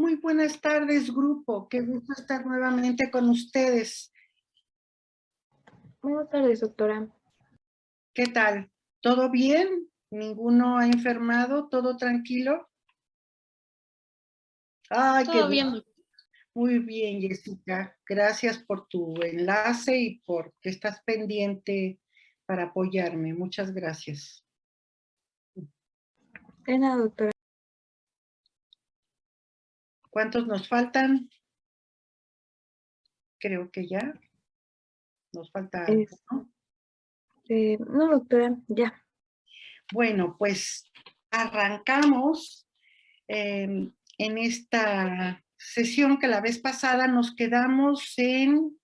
Muy buenas tardes, grupo. Qué gusto estar nuevamente con ustedes. Buenas tardes, doctora. ¿Qué tal? ¿Todo bien? ¿Ninguno ha enfermado? ¿Todo tranquilo? Ay, qué Todo bueno. bien. Muy bien, Jessica. Gracias por tu enlace y por que estás pendiente para apoyarme. Muchas gracias. De nada, doctora. ¿Cuántos nos faltan? Creo que ya. Nos falta alguno. No, doctora, ya. Bueno, pues arrancamos en esta sesión que la vez pasada nos quedamos ¿en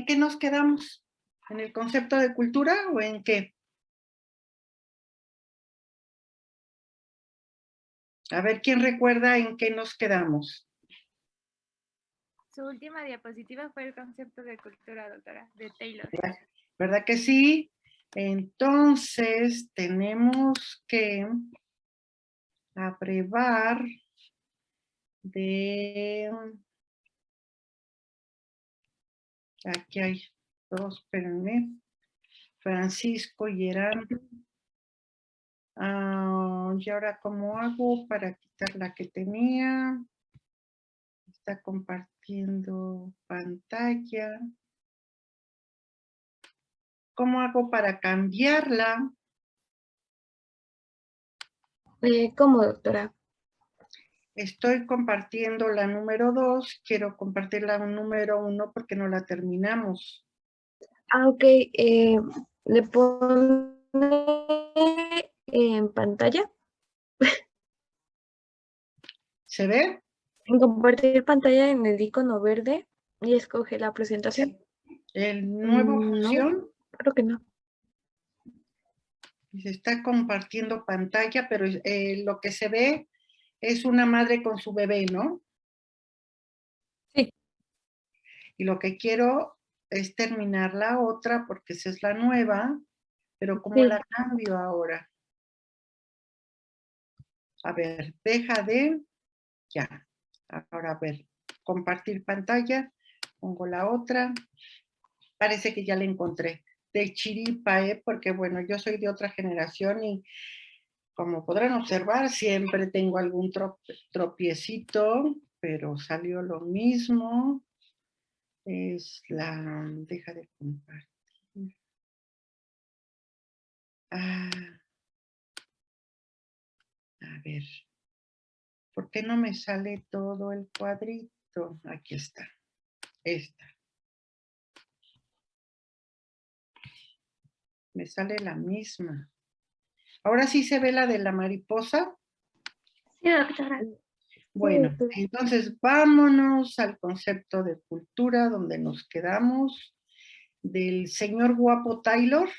qué nos quedamos? ¿En el concepto de cultura o en qué? A ver, ¿quién recuerda en qué nos quedamos? Su última diapositiva fue el concepto de cultura, doctora, de Taylor. ¿Verdad que sí? Entonces, tenemos que abrevar de... Aquí hay dos, espérenme. Francisco y Gerardo. Y ahora, ¿cómo hago para quitar la que tenía? Está compartiendo pantalla. ¿Cómo hago para cambiarla? ¿Cómo, doctora? Estoy compartiendo la número 2. Quiero compartir la número 1 porque no la terminamos. Ok. ¿Le pone en pantalla? ¿Se ve? En compartir pantalla en el icono verde y escoge la presentación. El nuevo No, función. creo que no. Se está compartiendo pantalla, pero lo que se ve es una madre con su bebé, ¿no? Sí. Y lo que quiero es terminar la otra porque esa es la nueva, pero ¿cómo Sí. la cambio ahora? A ver, deja de, ya. Ahora, a ver, compartir pantalla, pongo la otra. Parece que ya la encontré. De chiripa, porque bueno, yo soy de otra generación y como podrán observar, siempre tengo algún tropiecito, pero salió lo mismo. Es la, deja de compartir. A ver, ¿por qué no me sale todo el cuadrito? Aquí está, esta. Me sale la misma. Ahora sí se ve la de la mariposa. Sí, doctora. Bueno, entonces vámonos al concepto de cultura donde nos quedamos del señor guapo Taylor.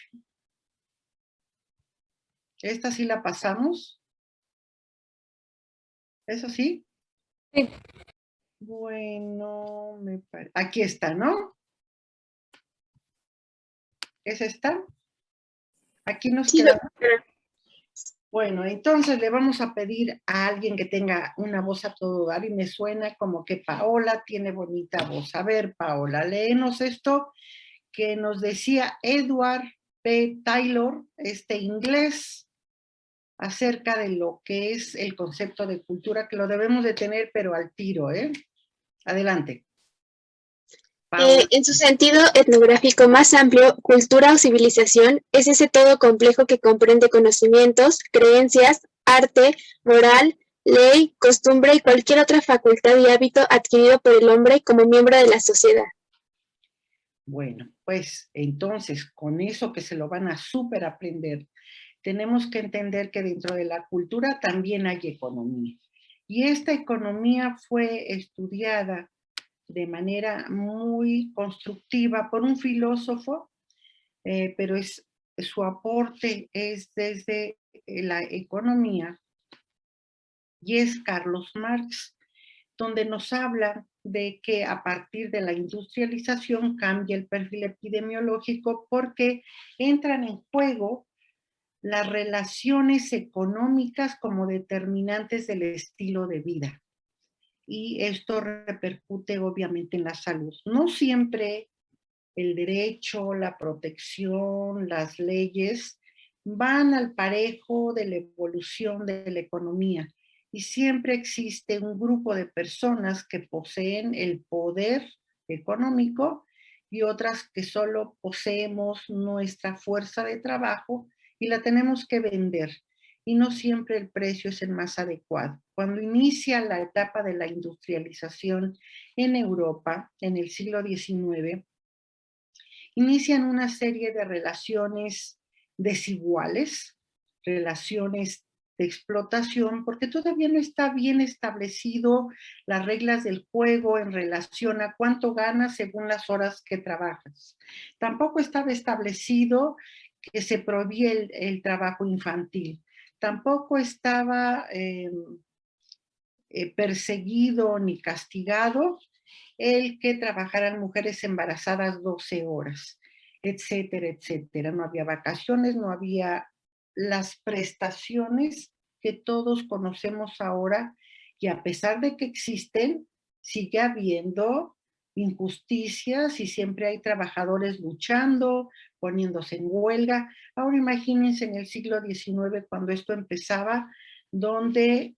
Esta sí la pasamos. ¿Eso sí? Sí. Bueno, aquí está, ¿no? ¿Es esta? Aquí nos quedamos. Bueno, entonces le vamos a pedir a alguien que tenga una voz a todo dar y me suena como que Paola tiene bonita voz. A ver, Paola, léenos esto que nos decía Edward P. Taylor, este inglés, acerca de lo que es el concepto de cultura, que lo debemos de tener, pero al tiro, ¿eh? Adelante. En su sentido etnográfico más amplio, cultura o civilización es ese todo complejo que comprende conocimientos, creencias, arte, moral, ley, costumbre y cualquier otra facultad y hábito adquirido por el hombre como miembro de la sociedad. Bueno, pues entonces con eso que se lo van a súper aprender, tenemos que entender que dentro de la cultura también hay economía. Y esta economía fue estudiada de manera muy constructiva por un filósofo, pero su aporte es desde la economía, y es Carlos Marx, donde nos habla de que a partir de la industrialización cambia el perfil epidemiológico porque entran en juego las relaciones económicas como determinantes del estilo de vida. Y esto repercute obviamente en la salud. No siempre el derecho, la protección, las leyes van al parejo de la evolución de la economía. Y siempre existe un grupo de personas que poseen el poder económico y otras que solo poseemos nuestra fuerza de trabajo y la tenemos que vender. Y no siempre el precio es el más adecuado. Cuando inicia la etapa de la industrialización en Europa, en el siglo XIX, inician una serie de relaciones desiguales, relaciones de explotación, porque todavía no está bien establecido las reglas del juego en relación a cuánto ganas según las horas que trabajas. Tampoco estaba establecido que se prohibía el trabajo infantil. Tampoco estaba perseguido ni castigado el que trabajaran mujeres embarazadas 12 horas, etcétera, etcétera. No había vacaciones, no había las prestaciones que todos conocemos ahora, y a pesar de que existen, sigue habiendo injusticias y siempre hay trabajadores luchando, poniéndose en huelga. Ahora imagínense en el siglo XIX, cuando esto empezaba, donde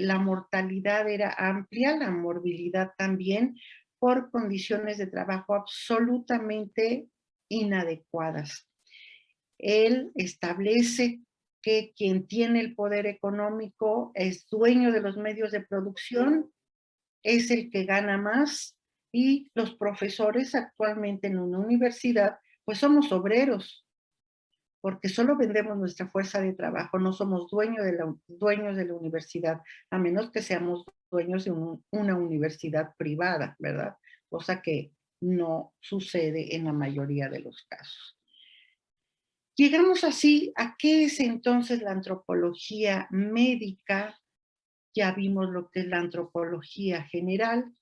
la mortalidad era amplia, la morbilidad también, por condiciones de trabajo absolutamente inadecuadas. Él establece que quien tiene el poder económico es dueño de los medios de producción, es el que gana más, y los profesores actualmente en una universidad, pues somos obreros, porque solo vendemos nuestra fuerza de trabajo, no somos dueños de la universidad, a menos que seamos dueños de una universidad privada, ¿verdad? Cosa que no sucede en la mayoría de los casos. Llegamos así a qué es entonces la antropología médica. Ya vimos lo que es la antropología general.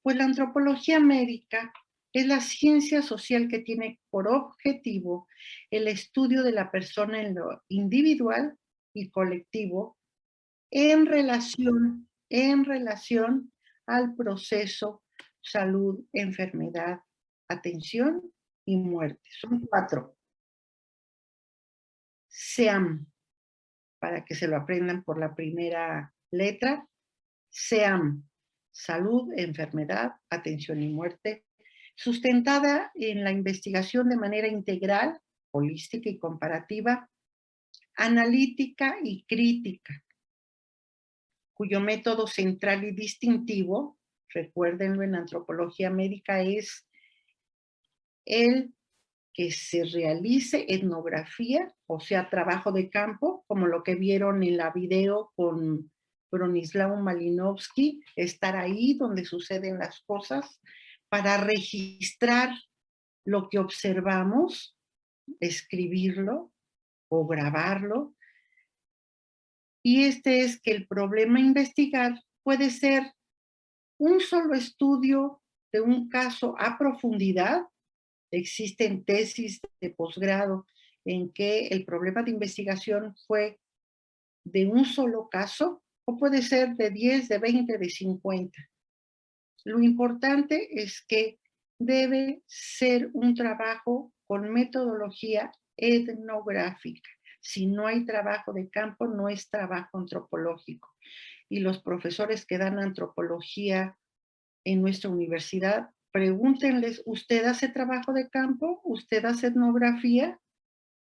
Pues la antropología médica es la ciencia social que tiene por objetivo el estudio de la persona en lo individual y colectivo en relación al proceso salud, enfermedad, atención y muerte. Son 4. SEAM, para que se lo aprendan por la primera letra. SEAM, salud, enfermedad, atención y muerte, sustentada en la investigación de manera integral, holística y comparativa, analítica y crítica, cuyo método central y distintivo, recuérdenlo en antropología médica, es el que se realice etnografía, o sea, trabajo de campo, como lo que vieron en la video con Bronislaw Malinowski, estar ahí donde suceden las cosas, para registrar lo que observamos, escribirlo o grabarlo. Y este es que el problema a investigar puede ser un solo estudio de un caso a profundidad. Existen tesis de posgrado en que el problema de investigación fue de un solo caso, o puede ser de 10, de 20, de 50. Lo importante es que debe ser un trabajo con metodología etnográfica. Si no hay trabajo de campo, no es trabajo antropológico. Y los profesores que dan antropología en nuestra universidad, pregúntenles, ¿usted hace trabajo de campo? ¿Usted hace etnografía?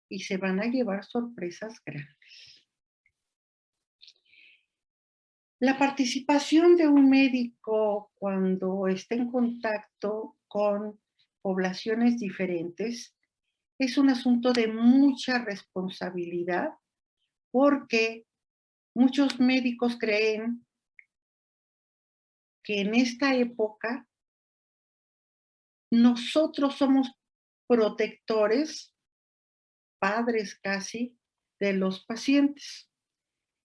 Y se van a llevar sorpresas grandes. La participación de un médico cuando está en contacto con poblaciones diferentes es un asunto de mucha responsabilidad, porque muchos médicos creen que en esta época nosotros somos protectores, padres casi, de los pacientes,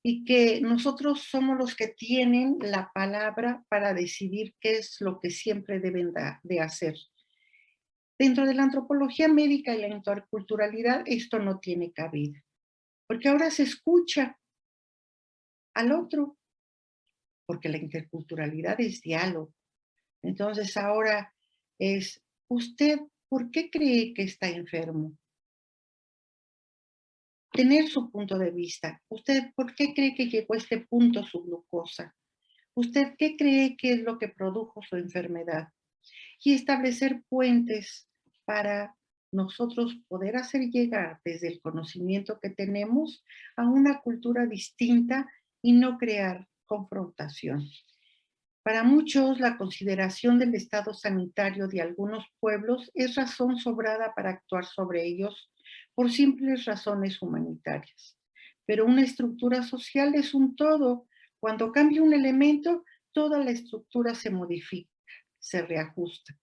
y que nosotros somos los que tienen la palabra para decidir qué es lo que siempre deben de hacer. Dentro de la antropología médica y la interculturalidad esto no tiene cabida. porque ahora se escucha al otro, porque la interculturalidad es diálogo. Entonces ahora es, ¿usted por qué cree que está enfermo? Tener su punto de vista. ¿Usted por qué cree que llegó a este punto su glucosa? ¿Usted qué cree que es lo que produjo su enfermedad? Y establecer puentes para nosotros poder hacer llegar desde el conocimiento que tenemos a una cultura distinta y no crear confrontación. Para muchos, la consideración del estado sanitario de algunos pueblos es razón sobrada para actuar sobre ellos por simples razones humanitarias. Pero una estructura social es un todo. Cuando cambia un elemento, toda la estructura se modifica, se reajusta.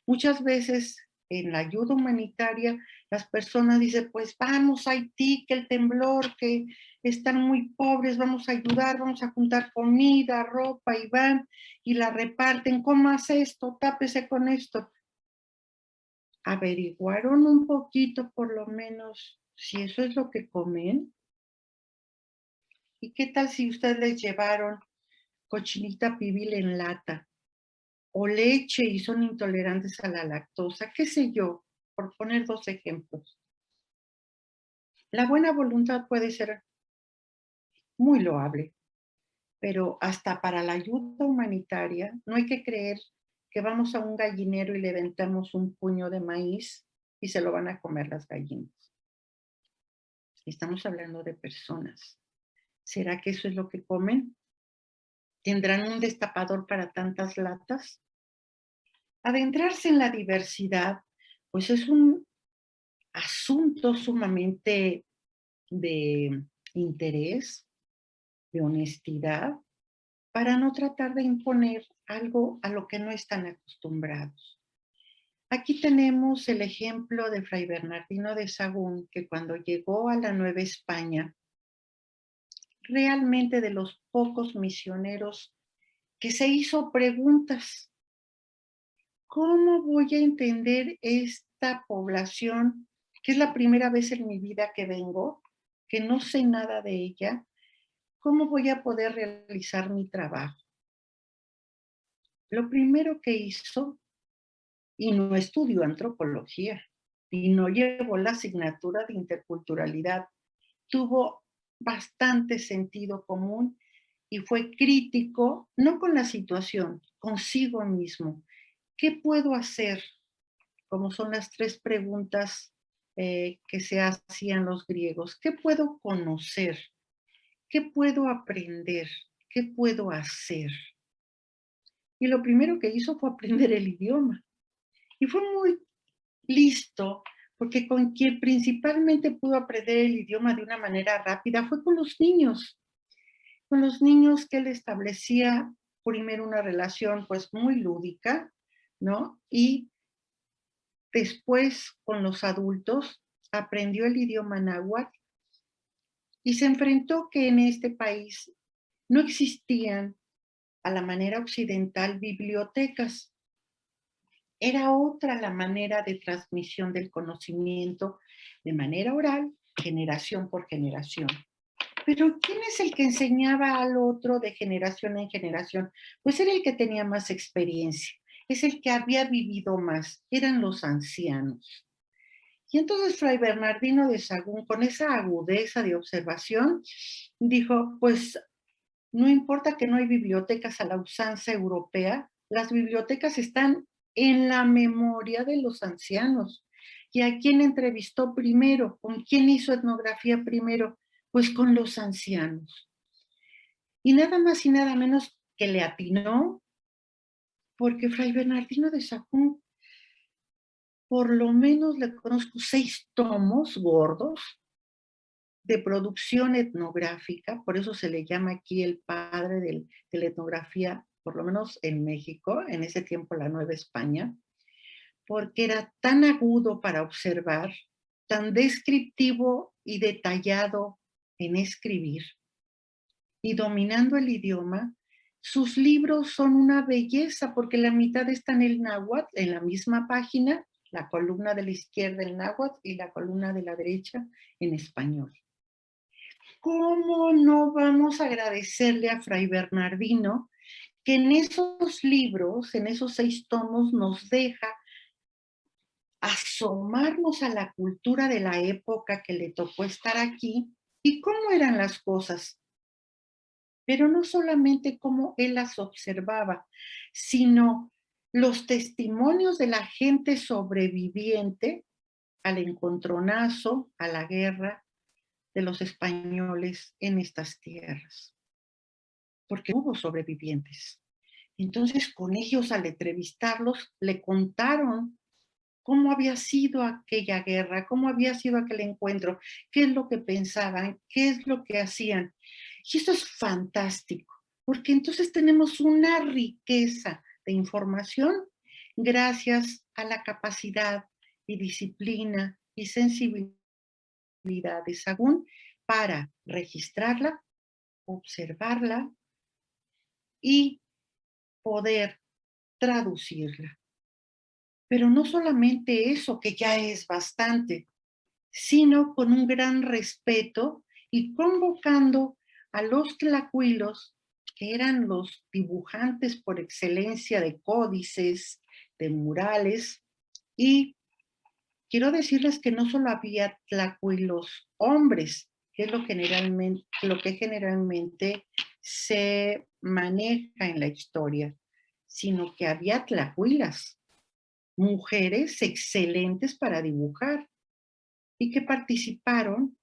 Muchas veces en la ayuda humanitaria las personas dicen, pues vamos a Haití, que el temblor, que están muy pobres, vamos a ayudar, vamos a juntar comida, ropa, y van y la reparten. ¿Cómo hace esto? Tápese con esto. ¿Averiguaron un poquito por lo menos si eso es lo que comen? ¿Y qué tal si ustedes les llevaron cochinita pibil en lata o leche y son intolerantes a la lactosa? ¿Qué sé yo? Por poner 2 ejemplos. La buena voluntad puede ser muy loable, pero hasta para la ayuda humanitaria no hay que creer que vamos a un gallinero y le aventamos un puño de maíz y se lo van a comer las gallinas. Estamos hablando de personas. ¿Será que eso es lo que comen? ¿Tendrán un destapador para tantas latas? Adentrarse en la diversidad, pues es un asunto sumamente de interés, de honestidad, para no tratar de imponer algo a lo que no están acostumbrados. Aquí tenemos el ejemplo de Fray Bernardino de Sahagún, que cuando llegó a la Nueva España, realmente de los pocos misioneros que se hizo preguntas. ¿Cómo voy a entender esta población, que es la primera vez en mi vida que vengo, que no sé nada de ella? ¿Cómo voy a poder realizar mi trabajo? Lo primero que hizo, y no estudió antropología, y no llevó la asignatura de interculturalidad, tuvo bastante sentido común y fue crítico, no con la situación, consigo mismo. ¿Qué puedo hacer? Como son las 3 preguntas que se hacían los griegos. ¿Qué puedo conocer? ¿Qué puedo aprender? ¿Qué puedo hacer? Y lo primero que hizo fue aprender el idioma. Y fue muy listo, porque con quien principalmente pudo aprender el idioma de una manera rápida fue con los niños. Con los niños que él establecía primero una relación pues muy lúdica, ¿no? Y después con los adultos aprendió el idioma náhuatl y se enfrentó que en este país no existían a la manera occidental bibliotecas. Era otra la manera de transmisión del conocimiento de manera oral, generación por generación. Pero ¿quién es el que enseñaba al otro de generación en generación? Pues era el que tenía más experiencia, es el que había vivido más, eran los ancianos. Y entonces Fray Bernardino de Sahagún, con esa agudeza de observación, dijo, pues no importa que no hay bibliotecas a la usanza europea, las bibliotecas están en la memoria de los ancianos. ¿Y a quién entrevistó primero? ¿Con quién hizo etnografía primero? Pues con los ancianos. Y nada más y nada menos que le atinó, porque Fray Bernardino de Sahagún, por lo menos le conozco 6 tomos gordos de producción etnográfica, por eso se le llama aquí el padre de la etnografía, por lo menos en México, en ese tiempo la Nueva España, porque era tan agudo para observar, tan descriptivo y detallado en escribir, y dominando el idioma. Sus libros son una belleza porque la mitad está en el náhuatl, en la misma página, la columna de la izquierda en náhuatl y la columna de la derecha en español. ¿cómo no vamos a agradecerle a Fray Bernardino que en esos libros, en esos 6 tomos, nos deja asomarnos a la cultura de la época que le tocó estar aquí y cómo eran las cosas? Pero no solamente cómo él las observaba, sino los testimonios de la gente sobreviviente al encontronazo, a la guerra de los españoles en estas tierras, porque hubo sobrevivientes. Entonces, con ellos, al entrevistarlos, le contaron cómo había sido aquella guerra, cómo había sido aquel encuentro, qué es lo que pensaban, qué es lo que hacían. Y eso es fantástico, porque entonces tenemos una riqueza de información gracias a la capacidad y disciplina y sensibilidad de Sahagún para registrarla, observarla y poder traducirla. Pero no solamente eso, que ya es bastante, sino con un gran respeto y convocando a los tlacuilos, que eran los dibujantes por excelencia de códices, de murales, y quiero decirles que no solo había tlacuilos hombres, que es lo que generalmente se maneja en la historia, sino que había tlacuilas, mujeres excelentes para dibujar y que participaron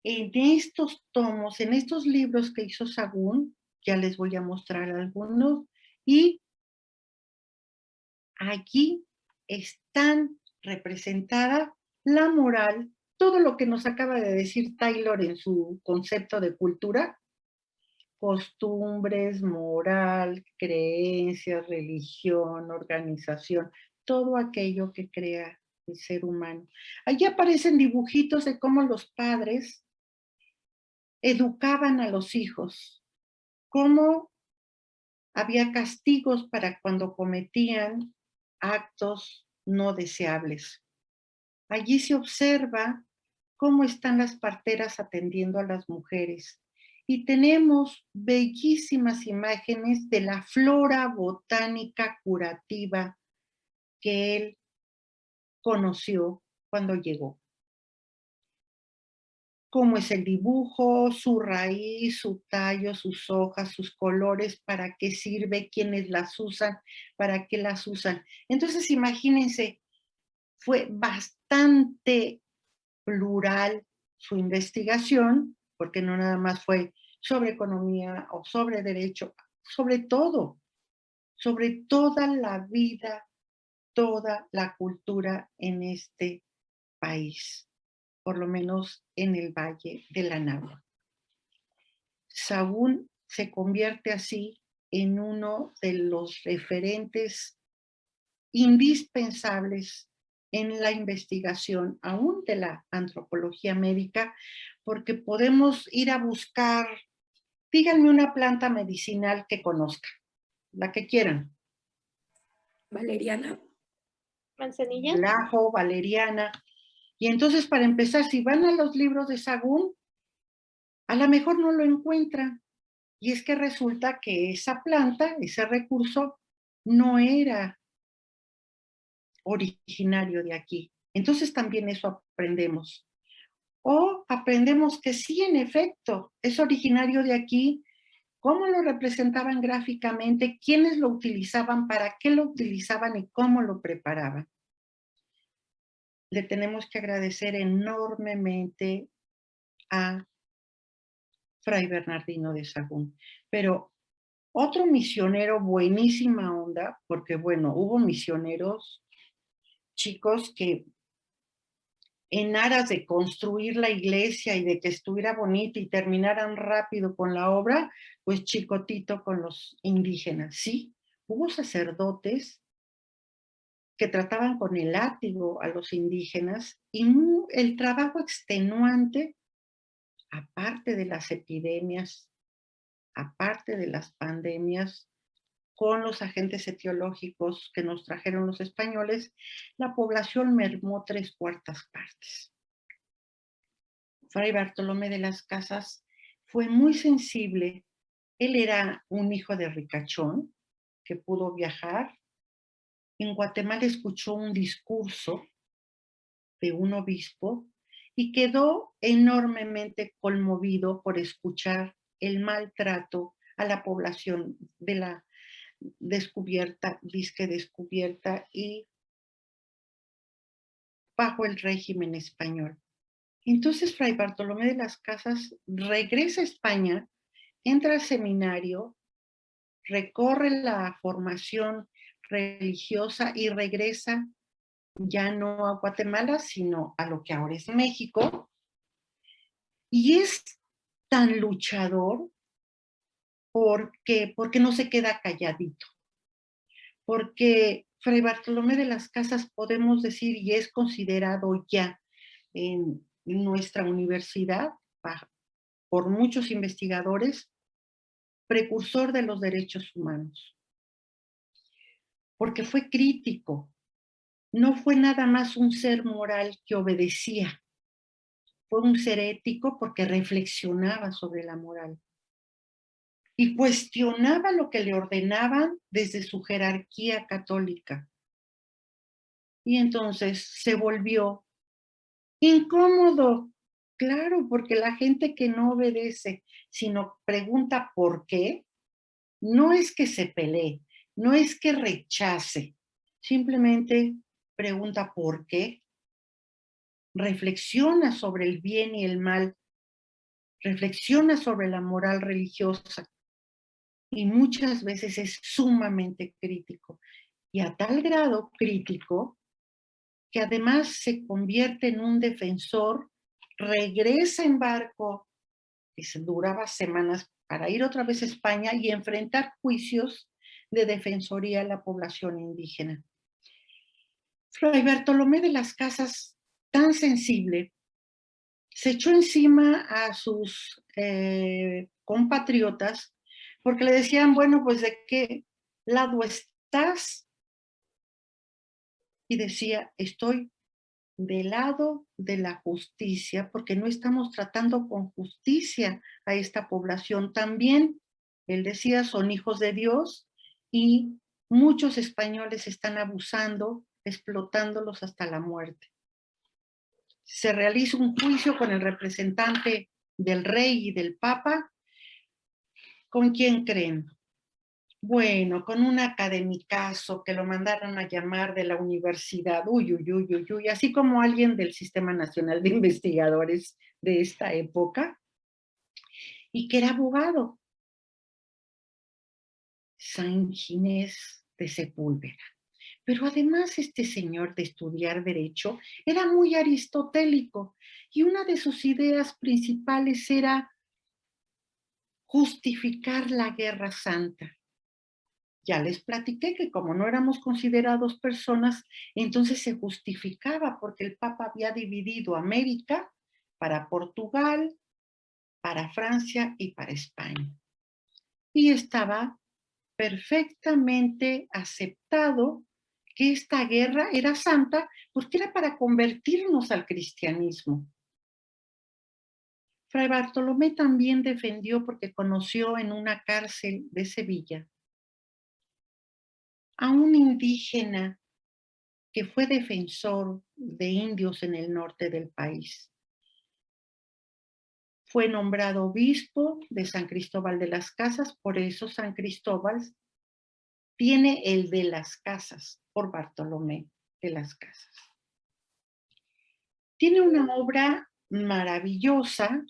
en estos tomos, en estos libros que hizo Sahagún. Ya les voy a mostrar algunos, y aquí están representada la moral, todo lo que nos acaba de decir Taylor en su concepto de cultura: costumbres, moral, creencias, religión, organización, todo aquello que crea el ser humano. Allí aparecen dibujitos de cómo los padres educaban a los hijos, cómo había castigos para cuando cometían actos no deseables. Allí se observa cómo están las parteras atendiendo a las mujeres. Y tenemos bellísimas imágenes de la flora botánica curativa que él conoció cuando llegó. Cómo es el dibujo, su raíz, su tallo, sus hojas, sus colores, para qué sirve, quiénes las usan, para qué las usan. Entonces, imagínense, fue bastante plural su investigación, porque no nada más fue sobre economía o sobre derecho, sobre todo, sobre toda la vida, toda la cultura en este país, por lo menos en el Valle del Anáhuac. Sahagún se convierte así en uno de los referentes indispensables en la investigación, aún de la antropología médica, porque podemos ir a buscar, díganme una planta medicinal que conozcan, la que quieran. Valeriana. Manzanilla. El ajo, valeriana. Y entonces, para empezar, si van a los libros de Sahagún, a lo mejor no lo encuentran. Y es que resulta que esa planta, ese recurso, no era originario de aquí. Entonces también eso aprendemos. O aprendemos que sí, en efecto, es originario de aquí, cómo lo representaban gráficamente, quiénes lo utilizaban, para qué lo utilizaban y cómo lo preparaban. Le tenemos que agradecer enormemente a Fray Bernardino de Sahagún. Pero otro misionero, buenísima onda, porque bueno, hubo misioneros, chicos, que en aras de construir la iglesia y de que estuviera bonita y terminaran rápido con la obra, pues chicotito con los indígenas. Sí, hubo sacerdotes que trataban con el látigo a los indígenas, y el trabajo extenuante, aparte de las epidemias, aparte de las pandemias, con los agentes etiológicos que nos trajeron los españoles, la población mermó 3/4 partes. Fray Bartolomé de las Casas fue muy sensible. Él era un hijo de ricachón que pudo viajar. En Guatemala escuchó un discurso de un obispo y quedó enormemente conmovido por escuchar el maltrato a la población de la disque descubierta y bajo el régimen español. Entonces Fray Bartolomé de las Casas regresa a España, entra al seminario, recorre la formación religiosa y regresa ya no a Guatemala, sino a lo que ahora es México. Y es tan luchador porque no se queda calladito. Porque Fray Bartolomé de las Casas, podemos decir, y es considerado ya en nuestra universidad por muchos investigadores, precursor de los derechos humanos. Porque fue crítico, no fue nada más un ser moral que obedecía, fue un ser ético porque reflexionaba sobre la moral y cuestionaba lo que le ordenaban desde su jerarquía católica. Y entonces se volvió incómodo, claro, porque la gente que no obedece, sino pregunta por qué, no es que se pelee, no es que rechace, simplemente pregunta por qué, reflexiona sobre el bien y el mal, reflexiona sobre la moral religiosa y muchas veces es sumamente crítico. Y a tal grado crítico que además se convierte en un defensor, regresa en barco, que duraba semanas, para ir otra vez a España y enfrentar juicios de defensoría a la población indígena. Fray Bartolomé de las Casas, tan sensible, se echó encima a sus compatriotas porque le decían, bueno, pues ¿de qué lado estás? Y decía, estoy del lado de la justicia, porque no estamos tratando con justicia a esta población. También, él decía, son hijos de Dios y muchos españoles están abusando, explotándolos hasta la muerte. Se realiza un juicio con el representante del rey y del papa. ¿Con quién creen? Bueno, con un academicazo que lo mandaron a llamar de la universidad, así como alguien del Sistema Nacional de Investigadores de esta época, y que era abogado, San Ginés de Sepúlveda. Pero además este señor de estudiar derecho era muy aristotélico y una de sus ideas principales era justificar la Guerra Santa. Ya les platiqué que como no éramos considerados personas, entonces se justificaba porque el Papa había dividido América para Portugal, para Francia y para España. Y estaba perfectamente aceptado que esta guerra era santa porque era para convertirnos al cristianismo. Fray Bartolomé también defendió porque conoció en una cárcel de Sevilla a un indígena que fue defensor de indios en el norte del país. Fue nombrado obispo de San Cristóbal de las Casas, por eso San Cristóbal tiene el de las Casas, por Bartolomé de las Casas. Tiene una obra maravillosa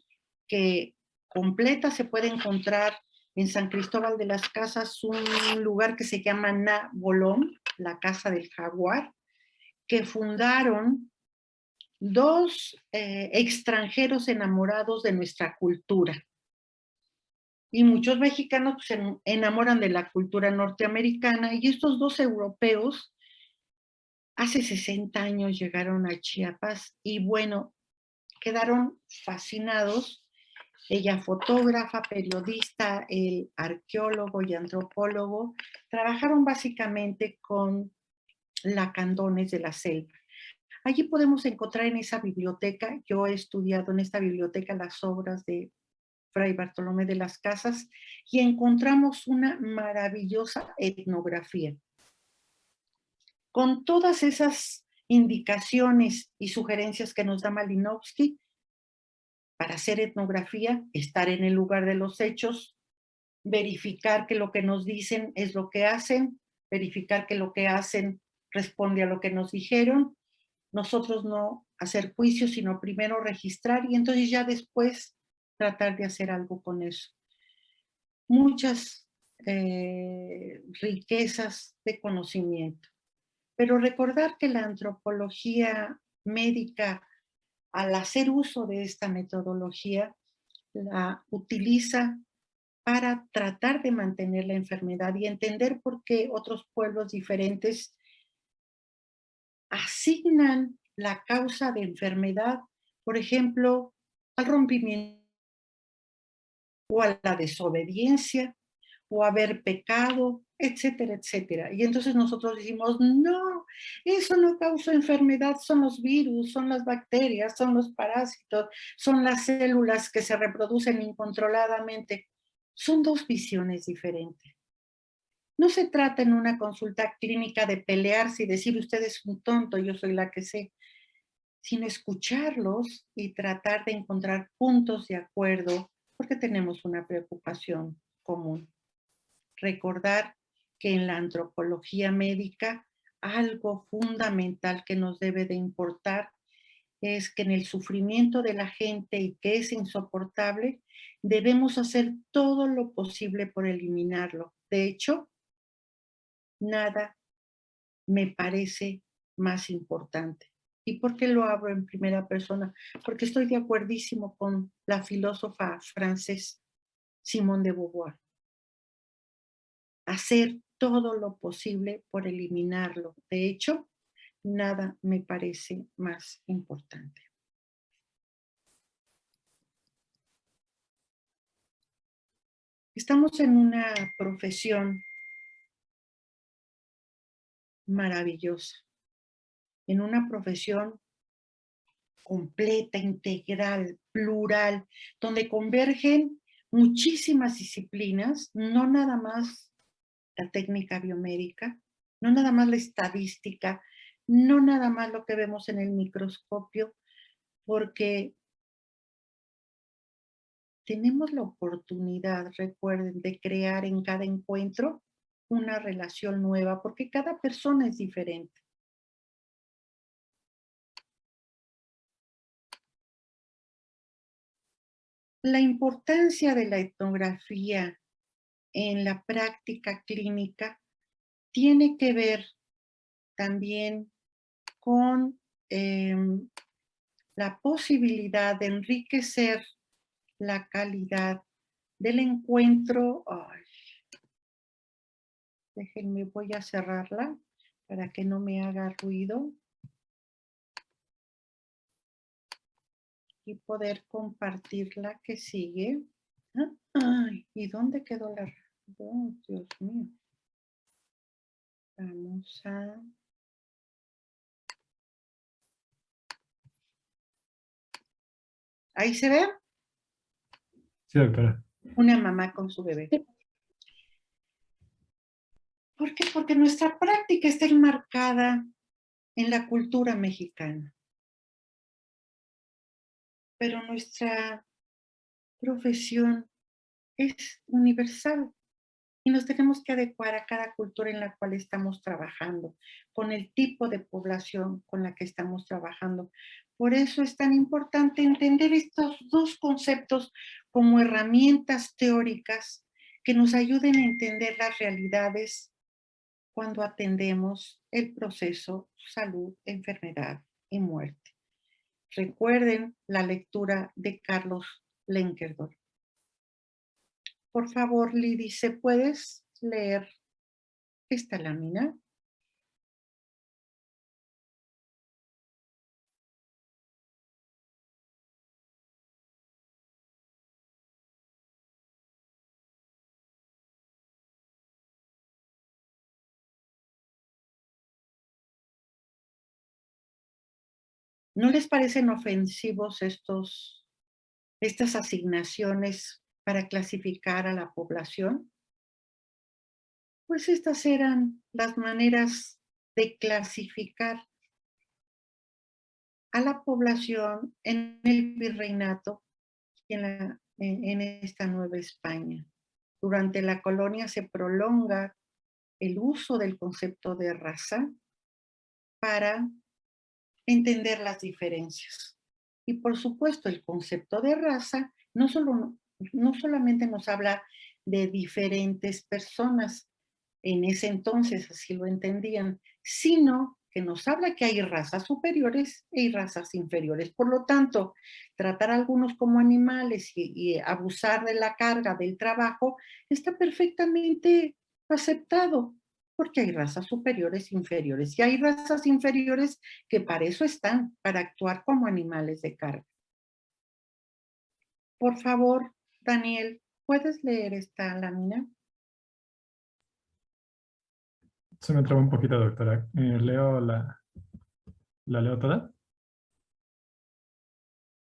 que completa se puede encontrar en San Cristóbal de las Casas, un lugar que se llama Na Bolón, la Casa del Jaguar, que fundaron dos extranjeros enamorados de nuestra cultura. Y muchos mexicanos se enamoran de la cultura norteamericana, y estos dos europeos hace 60 años llegaron a Chiapas y bueno, quedaron fascinados. Ella fotógrafa, periodista, el arqueólogo y antropólogo, trabajaron básicamente con lacandones de la selva. Allí podemos encontrar en esa biblioteca, yo he estudiado en esta biblioteca las obras de Fray Bartolomé de las Casas y encontramos una maravillosa etnografía. Con todas esas indicaciones y sugerencias que nos da Malinowski, para hacer etnografía, estar en el lugar de los hechos, verificar que lo que nos dicen es lo que hacen, verificar que lo que hacen responde a lo que nos dijeron, nosotros no hacer juicios, sino primero registrar y entonces ya después tratar de hacer algo con eso. Muchas riquezas de conocimiento. Pero recordar que la antropología médica, al hacer uso de esta metodología, la utiliza para tratar de mantener la enfermedad y entender por qué otros pueblos diferentes asignan la causa de enfermedad, por ejemplo, al rompimiento o a la desobediencia o haber pecado, etcétera, etcétera. Y entonces nosotros decimos, no, eso no causa enfermedad, son los virus, son las bacterias, son los parásitos, son las células que se reproducen incontroladamente. Son dos visiones diferentes. No se trata en una consulta clínica de pelearse y decir usted es un tonto, yo soy la que sé, sino escucharlos y tratar de encontrar puntos de acuerdo porque tenemos una preocupación común. Recordar que en la antropología médica algo fundamental que nos debe de importar es que en el sufrimiento de la gente y que es insoportable, debemos hacer todo lo posible por eliminarlo. De hecho, nada me parece más importante. ¿Y por qué lo hablo en primera persona? Porque estoy de acuerdísimo con la filósofa francesa Simone de Beauvoir. Hacer todo lo posible por eliminarlo. De hecho, nada me parece más importante. Estamos en una profesión maravillosa, en una profesión completa, integral, plural, donde convergen muchísimas disciplinas, no nada más la técnica biomédica, no nada más la estadística, no nada más lo que vemos en el microscopio, porque tenemos la oportunidad, recuerden, de crear en cada encuentro una relación nueva, porque cada persona es diferente. La importancia de la etnografía en la práctica clínica tiene que ver también con la posibilidad de enriquecer la calidad del encuentro. Ay, déjenme, voy a cerrarla para que no me haga ruido. Y poder compartir la que sigue. Ay, ¿y dónde quedó la? Oh, Dios mío. Vamos a... ¿Ahí se ve? Sí, doctora. Una mamá con su bebé. ¿Por qué? Porque nuestra práctica está enmarcada en la cultura mexicana. Pero nuestra profesión es universal y nos tenemos que adecuar a cada cultura en la cual estamos trabajando, con el tipo de población con la que estamos trabajando. Por eso es tan importante entender estos dos conceptos como herramientas teóricas que nos ayuden a entender las realidades cuando atendemos el proceso salud, enfermedad y muerte. Recuerden la lectura de Carlos Lenkerdorf. Por favor, Lidice, ¿puedes leer esta lámina? ¿No les parecen ofensivos estas asignaciones para clasificar a la población? Pues estas eran las maneras de clasificar a la población en el virreinato y en esta Nueva España. Durante la colonia se prolonga el uso del concepto de raza para entender las diferencias. Y por supuesto, el concepto de raza no solamente nos habla de diferentes personas, en ese entonces así lo entendían, sino que nos habla que hay razas superiores y hay razas inferiores. Por lo tanto, tratar a algunos como animales y abusar de la carga del trabajo está perfectamente aceptado, porque hay razas superiores e inferiores. Y hay razas inferiores que para eso están, para actuar como animales de carga. Por favor, Daniel, ¿puedes leer esta lámina? Se me traba un poquito, doctora. ¿La leo toda?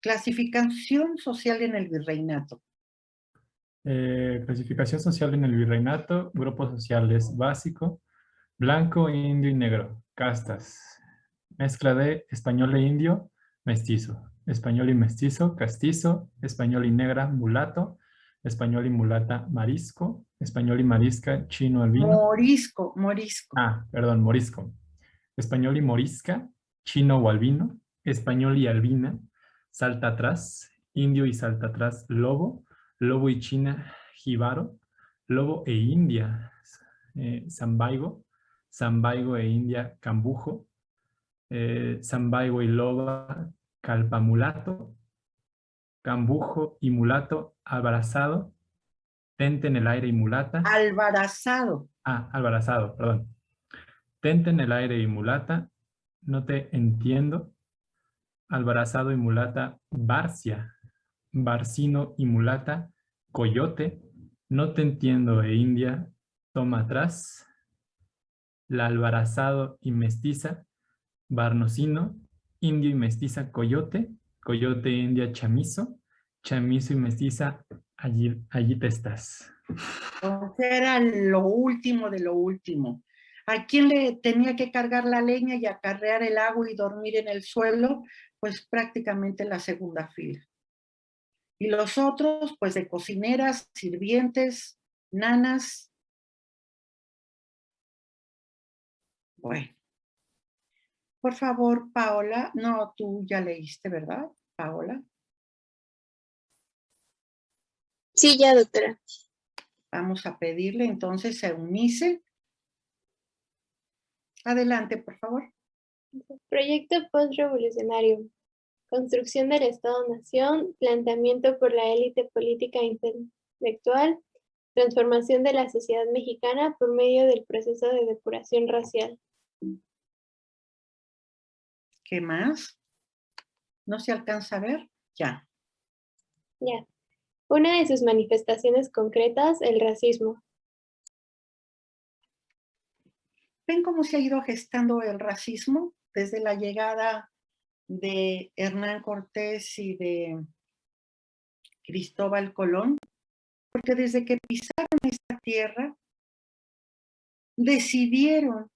Clasificación social en el virreinato. Clasificación social en el virreinato. Grupos sociales básico. Blanco, indio y negro. Castas. Mezcla de español e indio, mestizo. Español y mestizo, castizo. Español y negra, mulato. Español y mulata, marisco. Español y marisca, chino, albino. Morisco. Ah, perdón, morisco. Español y morisca, chino o albino. Español y albina, salta atrás. Indio y salta atrás, lobo. Lobo y china, jíbaro. Lobo e india, zambaigo. Zambaigo e india, cambujo. Zambaigo y loba, calpamulato. Cambujo y mulato, albarazado. Tente en el aire y mulata. Albarazado. Albarazado, perdón. Tente en el aire y mulata. No te entiendo. Albarazado y mulata, barcia. Barcino y mulata, coyote. No te entiendo e india, toma atrás. La albarazado y mestiza, barnocino. Indio y mestiza, coyote. Coyote, india, chamizo. Chamizo y mestiza, allí te estás. O sea, era lo último de lo último. ¿A quién le tenía que cargar la leña y acarrear el agua y dormir en el suelo? Pues prácticamente la segunda fila. Y los otros, pues de cocineras, sirvientes, nanas. Bueno. Por favor, Paola. No, tú ya leíste, ¿verdad, Paola? Sí, ya, doctora. Vamos a pedirle entonces a Eunice. Adelante, por favor. Proyecto postrevolucionario. Construcción del Estado-Nación, planteamiento por la élite política e intelectual, transformación de la sociedad mexicana por medio del proceso de depuración racial. ¿Qué más? ¿No se alcanza a ver? Ya. Ya. Una de sus manifestaciones concretas, el racismo. ¿Ven cómo se ha ido gestando el racismo desde la llegada de Hernán Cortés y de Cristóbal Colón? Porque desde que pisaron esta tierra, decidieron,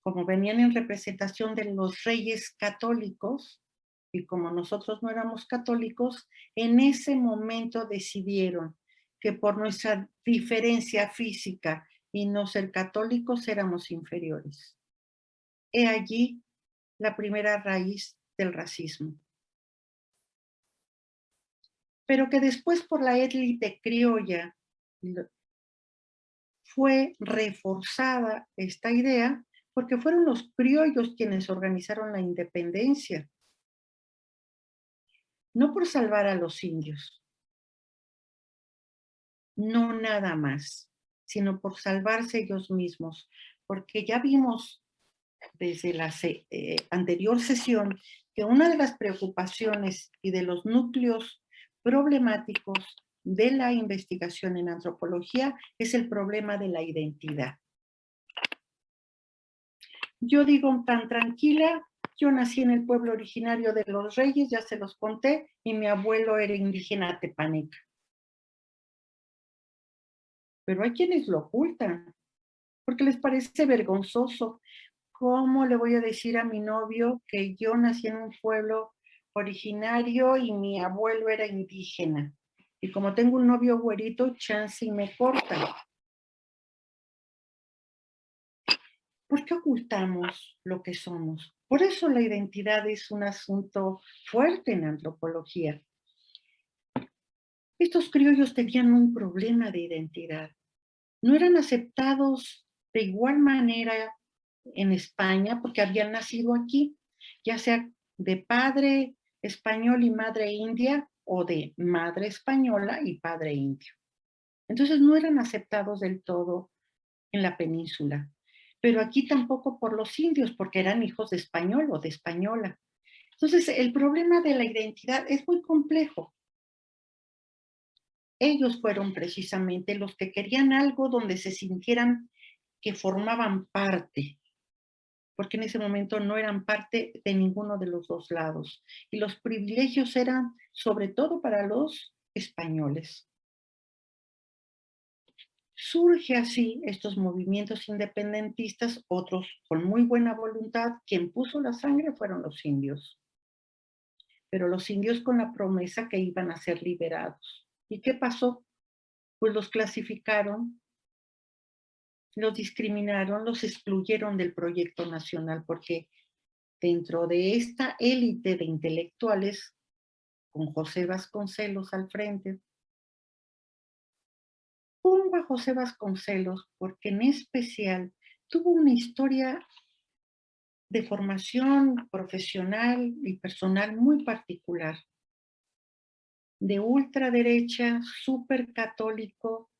como venían en representación de los reyes católicos, y como nosotros no éramos católicos, en ese momento decidieron que por nuestra diferencia física y no ser católicos éramos inferiores. He allí la primera raíz del racismo. Pero que después por la élite criolla fue reforzada esta idea porque fueron los criollos quienes organizaron la independencia. No por salvar a los indios, no nada más, sino por salvarse ellos mismos, porque ya vimos desde la anterior sesión que una de las preocupaciones y de los núcleos problemáticos de la investigación en antropología es el problema de la identidad. Yo digo tan tranquila Yo nací en el pueblo originario de los Reyes, ya se los conté, y mi abuelo era indígena tepaneca. Pero hay quienes lo ocultan, porque les parece vergonzoso. ¿Cómo le voy a decir a mi novio que yo nací en un pueblo originario y mi abuelo era indígena? Y como tengo un novio güerito, chance y me corta. ¿Por qué ocultamos lo que somos? Por eso la identidad es un asunto fuerte en antropología. Estos criollos tenían un problema de identidad. No eran aceptados de igual manera en España porque habían nacido aquí, ya sea de padre español y madre india o de madre española y padre indio. Entonces no eran aceptados del todo en la península, pero aquí tampoco por los indios porque eran hijos de español o de española. Entonces el problema de la identidad es muy complejo. Ellos fueron precisamente los que querían algo donde se sintieran que formaban parte, porque en ese momento no eran parte de ninguno de los dos lados. Y los privilegios eran sobre todo para los españoles. Surge así estos movimientos independentistas, otros con muy buena voluntad. Quien puso la sangre fueron los indios. Pero los indios con la promesa que iban a ser liberados. ¿Y qué pasó? Pues los clasificaron, los discriminaron, los excluyeron del proyecto nacional, porque dentro de esta élite de intelectuales, con José Vasconcelos al frente, pongo a José Vasconcelos porque en especial tuvo una historia de formación profesional y personal muy particular. De ultraderecha, súper católico,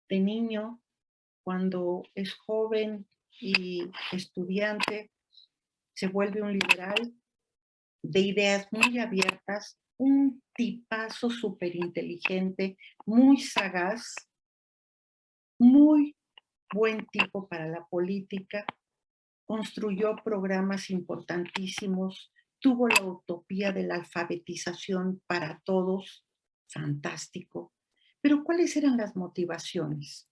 de niño, cuando es joven y estudiante, se vuelve un liberal de ideas muy abiertas, un tipazo súper inteligente, muy sagaz, muy buen tipo para la política, construyó programas importantísimos, tuvo la utopía de la alfabetización para todos, fantástico. Pero ¿cuáles eran las motivaciones?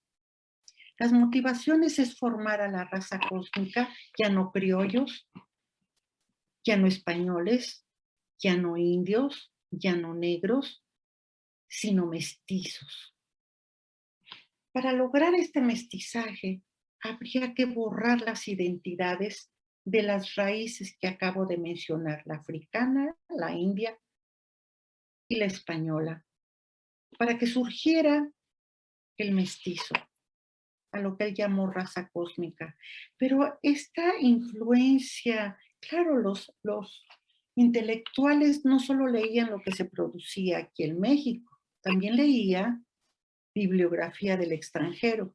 Las motivaciones es formar a la raza cósmica, ya no criollos, ya no españoles, ya no indios, ya no negros, sino mestizos. Para lograr este mestizaje, habría que borrar las identidades de las raíces que acabo de mencionar, la africana, la india y la española, para que surgiera el mestizo, a lo que él llamó raza cósmica. Pero esta influencia, claro, los intelectuales no solo leían lo que se producía aquí en México, también leía bibliografía del extranjero.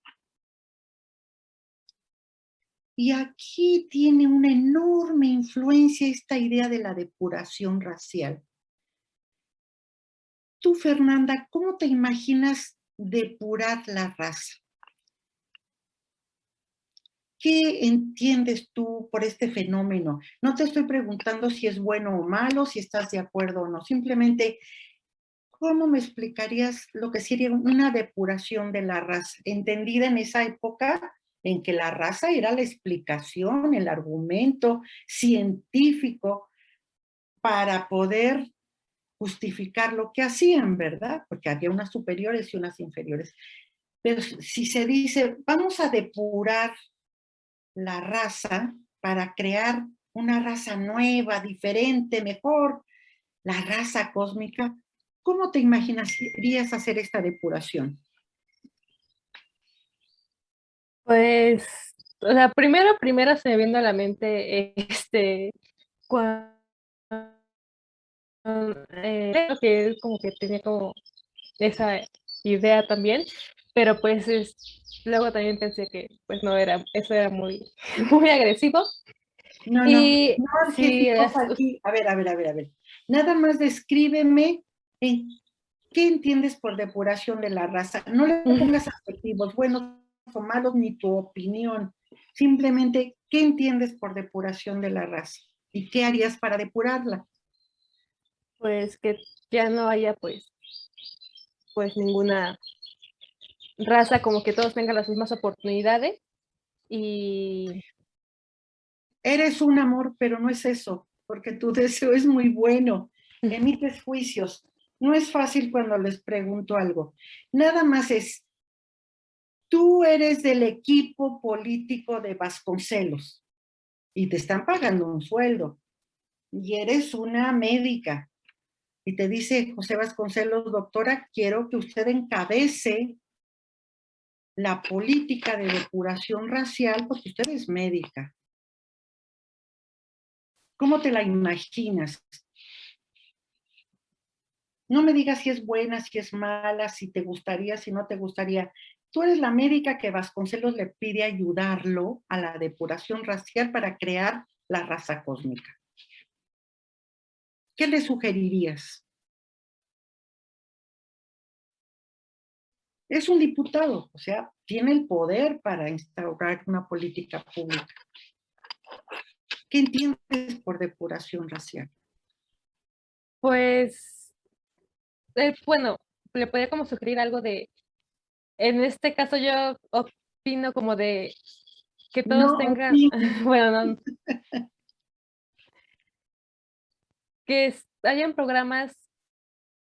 Y aquí tiene una enorme influencia esta idea de la depuración racial. Tú, Fernanda, ¿cómo te imaginas depurar la raza? ¿Qué entiendes tú por este fenómeno? No te estoy preguntando si es bueno o malo, si estás de acuerdo o no. Simplemente, ¿cómo me explicarías lo que sería una depuración de la raza? Entendida en esa época en que la raza era la explicación, el argumento científico para poder justificar lo que hacían, ¿verdad? Porque había unas superiores y unas inferiores. Pero si se dice, vamos a depurar la raza para crear una raza nueva, diferente, mejor, la raza cósmica, ¿cómo te imaginarías hacer esta depuración? Pues, o sea, primero se me viene a la mente cuando creo que él como que tenía como esa idea también, pero pues luego también pensé que pues no era, eso era muy, muy agresivo. No, Y sí, aquí, a ver. Nada más descríbeme qué entiendes por depuración de la raza. No le pongas adjetivos buenos o malos ni tu opinión. Simplemente, ¿qué entiendes por depuración de la raza? ¿Y qué harías para depurarla? Pues que ya no haya pues ninguna raza, como que todos tengan las mismas oportunidades y Eres un amor, pero no es eso, porque tu deseo es muy bueno. Emites juicios. No es fácil cuando les pregunto algo. Nada más es, tú eres del equipo político de Vasconcelos y te están pagando un sueldo y eres una médica y te dice José Vasconcelos, doctora, quiero que usted encabece la política de depuración racial porque usted es médica. ¿Cómo te la imaginas? No me digas si es buena, si es mala, si te gustaría, si no te gustaría. Tú eres la médica que Vasconcelos le pide ayudarlo a la depuración racial para crear la raza cósmica. ¿Qué le sugerirías? Es un diputado, o sea, tiene el poder para instaurar una política pública. ¿Qué entiendes por depuración racial? pues, bueno, le podría como sugerir algo de, en este caso yo opino como de que todos No tengan, opines. bueno, no, que hayan programas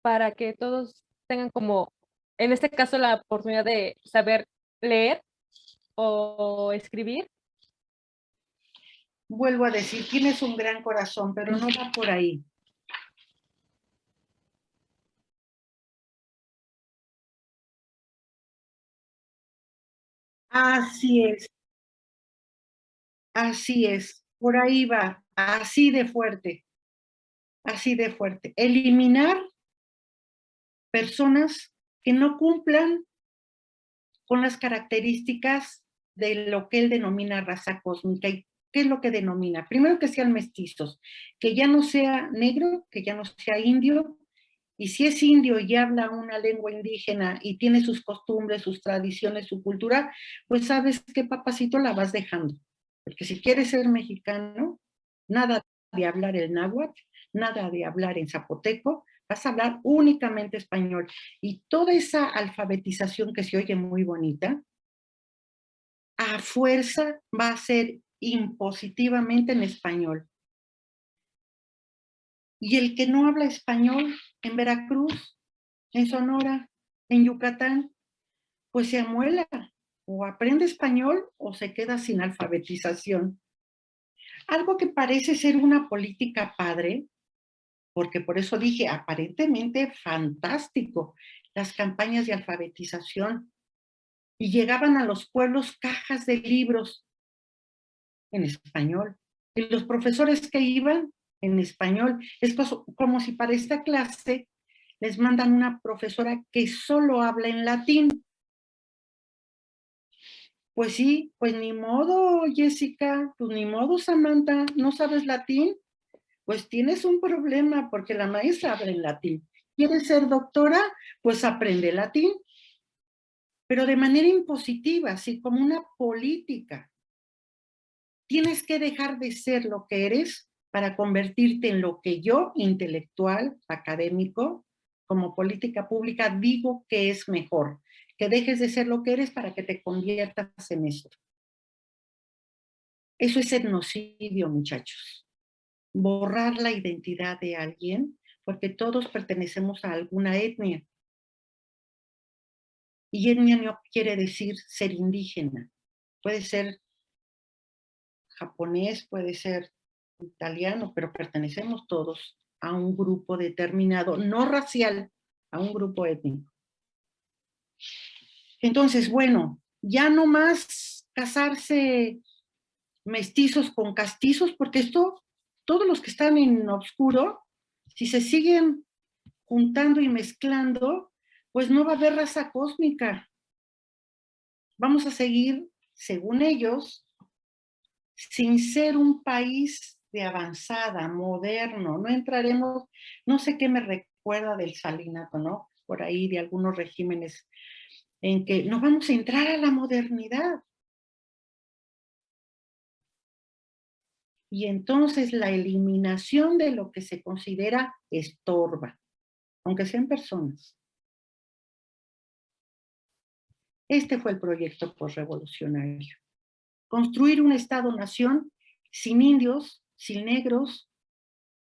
para que todos tengan como, en este caso, la oportunidad de saber leer o escribir. Vuelvo a decir, tienes un gran corazón, pero no va por ahí. Así es, así es. Por ahí va, así de fuerte, así de fuerte. Eliminar personas que no cumplan con las características de lo que él denomina raza cósmica. ¿Y qué es lo que denomina? Primero, que sean mestizos, que ya no sea negro, que ya no sea indio, y si es indio y habla una lengua indígena y tiene sus costumbres, sus tradiciones, su cultura, pues sabes qué, papacito, la vas dejando. Porque si quieres ser mexicano, nada de hablar el náhuatl, nada de hablar en zapoteco, vas a hablar únicamente español. Y toda esa alfabetización que se oye muy bonita, a fuerza va a ser impositivamente en español. Y el que no habla español en Veracruz, en Sonora, en Yucatán, pues se amuela, o aprende español o se queda sin alfabetización. Algo que parece ser una política padre, porque por eso dije, aparentemente fantástico, las campañas de alfabetización, y llegaban a los pueblos cajas de libros en español, y los profesores que iban en español, es como si para esta clase les mandan una profesora que solo habla en latín. Pues sí, pues ni modo, Jessica, pues ni modo, Samantha, ¿no sabes latín? Pues tienes un problema porque la maestra habla en latín. ¿Quieres ser doctora? Pues aprende latín, pero de manera impositiva, así como una política. Tienes que dejar de ser lo que eres para convertirte en lo que yo, intelectual, académico, como política pública, digo que es mejor. Que dejes de ser lo que eres para que te conviertas en esto. Eso es etnocidio, muchachos. Borrar la identidad de alguien, porque todos pertenecemos a alguna etnia. Y etnia no quiere decir ser indígena. Puede ser japonés, puede ser italiano, pero pertenecemos todos a un grupo determinado, no racial, a un grupo étnico. Entonces, bueno, ya no más casarse mestizos con castizos, porque esto, todos los que están en oscuro, si se siguen juntando y mezclando, pues no va a haber raza cósmica. Vamos a seguir, según ellos, sin ser un país de avanzada, moderno. No entraremos, no sé qué me recuerda del salinato, ¿no? Por ahí de algunos regímenes en que no vamos a entrar a la modernidad. Y entonces la eliminación de lo que se considera estorba, aunque sean personas. Este fue el proyecto posrevolucionario. Construir un Estado-nación sin indios, sin negros,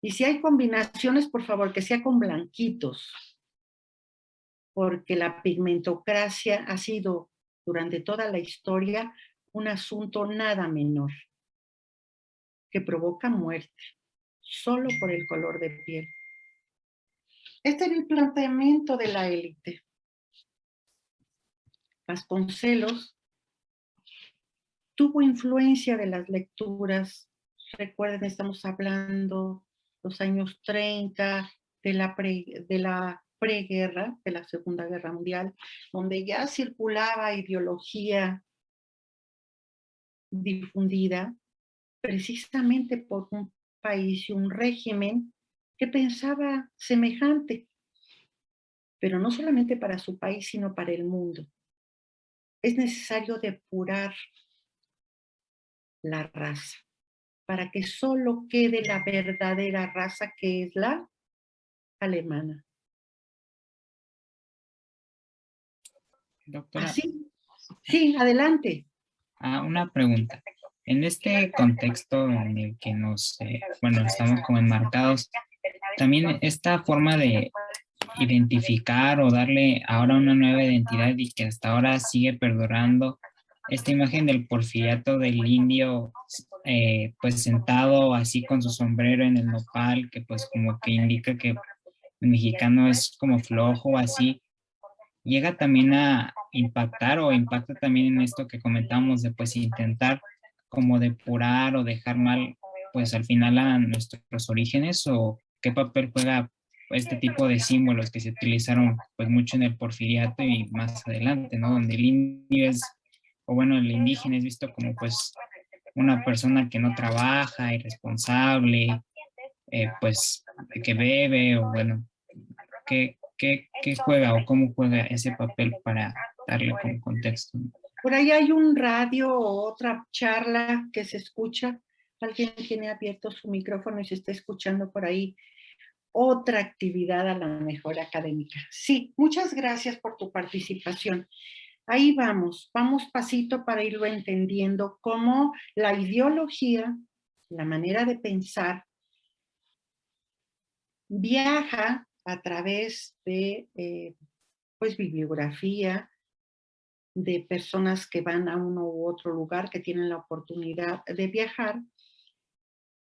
y si hay combinaciones, por favor, que sea con blanquitos, porque la pigmentocracia ha sido durante toda la historia un asunto nada menor, que provoca muerte, solo por el color de piel. Este era el planteamiento de la élite. Vasconcelos tuvo influencia de las lecturas. Recuerden, estamos hablando los años 30, de la preguerra, de la Segunda Guerra Mundial, donde ya circulaba ideología difundida precisamente por un país y un régimen que pensaba semejante, pero no solamente para su país, sino para el mundo. Es necesario depurar la raza para que solo quede la verdadera raza, que es la alemana. Doctora, Así. Sí, adelante. una pregunta. En este contexto en el que bueno, estamos como enmarcados, también esta forma de identificar o darle ahora una nueva identidad y que hasta ahora sigue perdurando, esta imagen del porfiriato del indio pues sentado así con su sombrero en el nopal, que pues como que indica que el mexicano es como flojo así, llega también a impactar o impacta también en esto que comentamos de pues intentar como depurar o dejar mal pues al final a nuestros orígenes, o qué papel juega este tipo de símbolos que se utilizaron pues mucho en el porfiriato y más adelante, ¿no? Donde el indio es, o bueno, el indígena es visto como pues una persona que no trabaja, irresponsable, pues que bebe, o bueno, ¿qué juega o cómo juega ese papel para darle como contexto? Por ahí hay un radio o otra charla que se escucha. Alguien tiene abierto su micrófono y se está escuchando por ahí otra actividad a la mejor académica. Sí, muchas gracias por tu participación. Ahí vamos pasito para irlo entendiendo, cómo la ideología, la manera de pensar, viaja a través de pues bibliografía, de personas que van a uno u otro lugar, que tienen la oportunidad de viajar,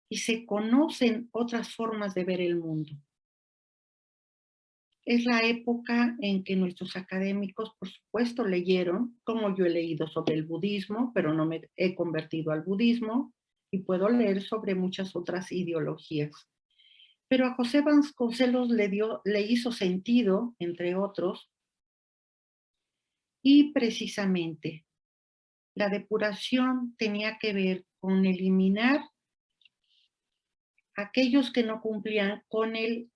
y se conocen otras formas de ver el mundo. Es la época en que nuestros académicos, por supuesto, leyeron, como yo he leído sobre el budismo, pero no me he convertido al budismo, y puedo leer sobre muchas otras ideologías. Pero a José Vasconcelos le hizo sentido, entre otros, y precisamente la depuración tenía que ver con eliminar aquellos que no cumplían con el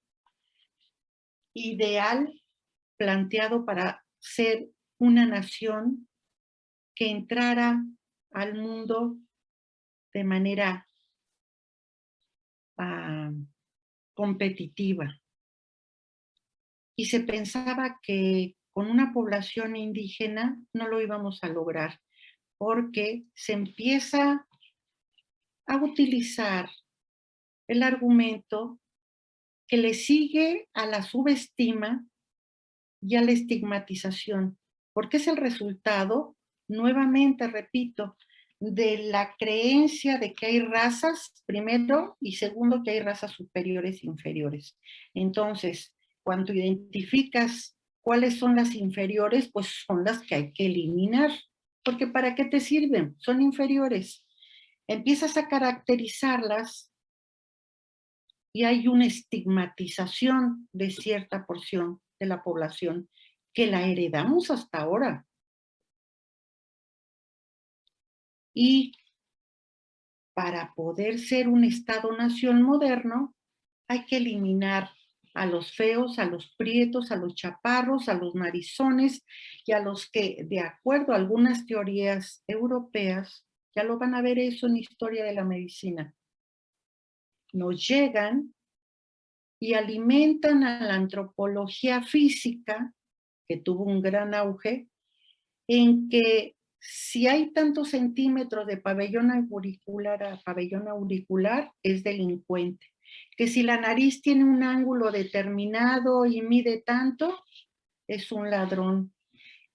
ideal planteado para ser una nación que entrara al mundo de manera competitiva. Y se pensaba que con una población indígena no lo íbamos a lograr, porque se empieza a utilizar el argumento que le sigue a la subestima y a la estigmatización, porque es el resultado, nuevamente repito, de la creencia de que hay razas, primero, y segundo, que hay razas superiores e inferiores. Entonces, cuando identificas cuáles son las inferiores, pues son las que hay que eliminar, porque ¿para qué te sirven? Son inferiores. Empiezas a caracterizarlas y hay una estigmatización de cierta porción de la población que la heredamos hasta ahora. Y para poder ser un Estado-nación moderno, hay que eliminar a los feos, a los prietos, a los chaparros, a los narizones y a los que, de acuerdo a algunas teorías europeas, ya lo van a ver eso en Historia de la Medicina, nos llegan y alimentan a la antropología física, que tuvo un gran auge, en que si hay tantos centímetros de pabellón auricular a pabellón auricular, es delincuente. Que si la nariz tiene un ángulo determinado y mide tanto, es un ladrón.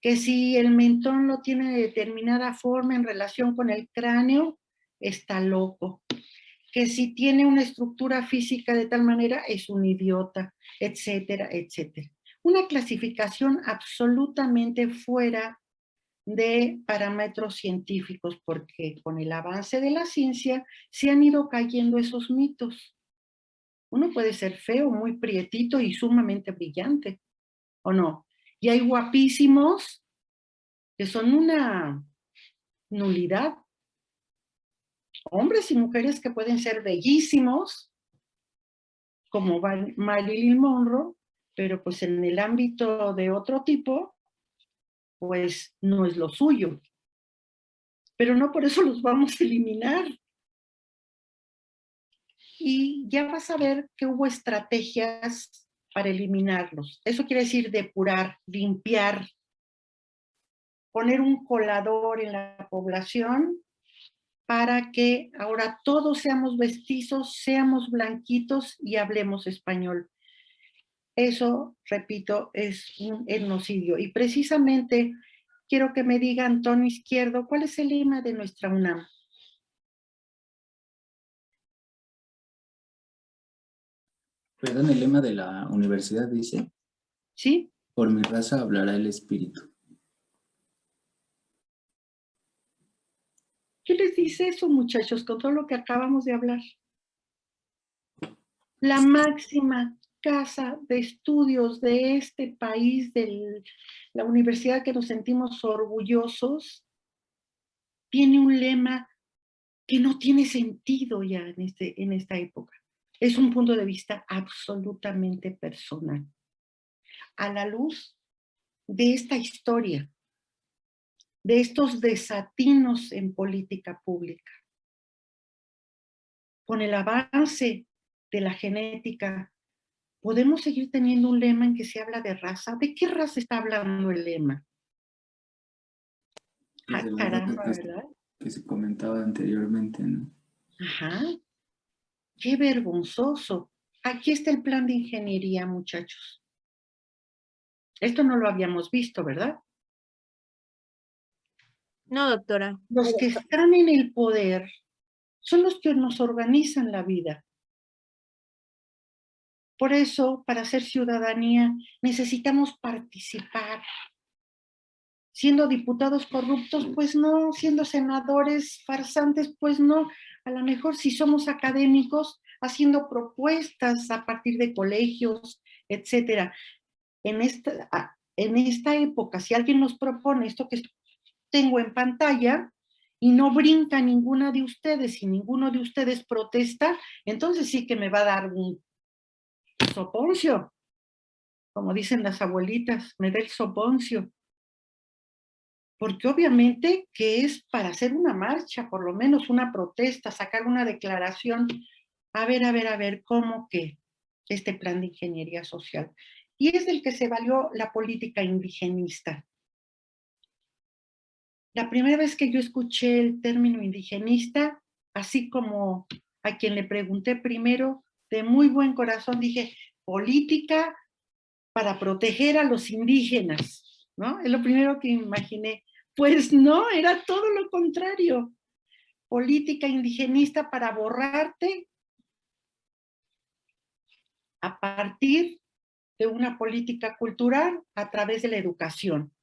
Que si el mentón lo tiene de determinada forma en relación con el cráneo, está loco. Que si tiene una estructura física de tal manera, es un idiota, etcétera, etcétera. Una clasificación absolutamente fuera de parámetros científicos, porque con el avance de la ciencia se han ido cayendo esos mitos. Uno puede ser feo, muy prietito y sumamente brillante, ¿o no? Y hay guapísimos que son una nulidad. Hombres y mujeres que pueden ser bellísimos, como Marilyn Monroe, pero pues en el ámbito de otro tipo, pues no es lo suyo. Pero no por eso los vamos a eliminar. Y ya vas a ver que hubo estrategias para eliminarlos. Eso quiere decir depurar, limpiar, poner un colador en la población para que ahora todos seamos mestizos, seamos blanquitos y hablemos español. Eso, repito, es un etnocidio. Y precisamente quiero que me diga Antonio Izquierdo, ¿cuál es el lema de nuestra UNAM? Perdón, el lema de la universidad dice, ¿Sí? por mi raza hablará el espíritu. ¿Qué les dice eso, muchachos, con todo lo que acabamos de hablar? La máxima casa de estudios de este país, de la universidad que nos sentimos orgullosos, tiene un lema que no tiene sentido ya en esta época. Es un punto de vista absolutamente personal. A la luz de esta historia, de estos desatinos en política pública, con el avance de la genética, ¿podemos seguir teniendo un lema en que se habla de raza? ¿De qué raza está hablando el lema? Pues de la Caramba, raza ¿verdad? que se comentaba anteriormente, ¿no? Ajá. Qué vergonzoso. Aquí está el plan de ingeniería, muchachos. Esto no lo habíamos visto, ¿verdad? No, doctora. Los que están en el poder son los que nos organizan la vida. Por eso, para ser ciudadanía, necesitamos participar. Siendo diputados corruptos, pues no. Siendo senadores farsantes, pues no. A lo mejor si somos académicos, haciendo propuestas a partir de colegios, etcétera. En esta época, si alguien nos propone esto que tengo en pantalla y no brinca ninguna de ustedes y ninguno de ustedes protesta, entonces sí que me va a dar un soponcio, como dicen las abuelitas, me da el soponcio. Porque obviamente que es para hacer una marcha, por lo menos una protesta, sacar una declaración, a ver, ¿cómo que este plan de ingeniería social? Y es del que se valió la política indigenista. La primera vez que yo escuché el término indigenista, así como a quien le pregunté primero, de muy buen corazón dije, política para proteger a los indígenas, ¿no? Es lo primero que imaginé. Pues no, era todo lo contrario. Política indigenista para borrarte a partir de una política cultural a través de la educación.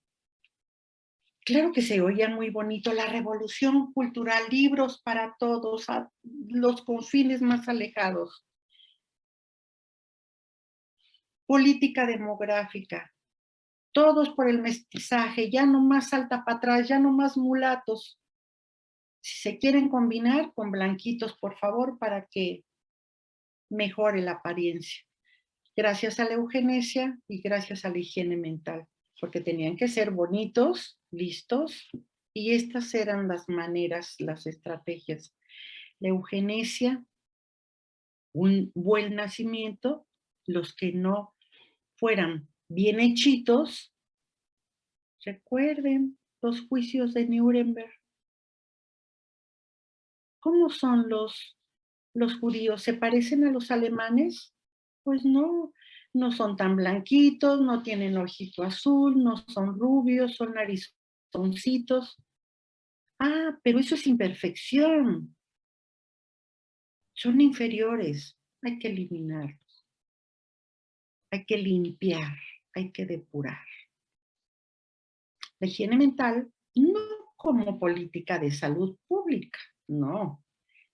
Claro que se oía muy bonito, la revolución cultural, libros para todos, a los confines más alejados. Política demográfica, todos por el mestizaje, ya no más salta para atrás, ya no más mulatos. Si se quieren combinar con blanquitos, por favor, para que mejore la apariencia. Gracias a la eugenesia y gracias a la higiene mental, porque tenían que ser bonitos, listos, y estas eran las maneras, las estrategias. La eugenesia un buen nacimiento, los que no fueran bien hechitos, recuerden los juicios de Nuremberg. ¿Cómo son los judíos? ¿Se parecen a los alemanes? Pues no, no son tan blanquitos, no tienen ojito azul, no son rubios, son narizoncitos. Ah, pero eso es imperfección. Son inferiores, hay que eliminarlos. Hay que limpiar, hay que depurar. La higiene mental no como política de salud pública, no,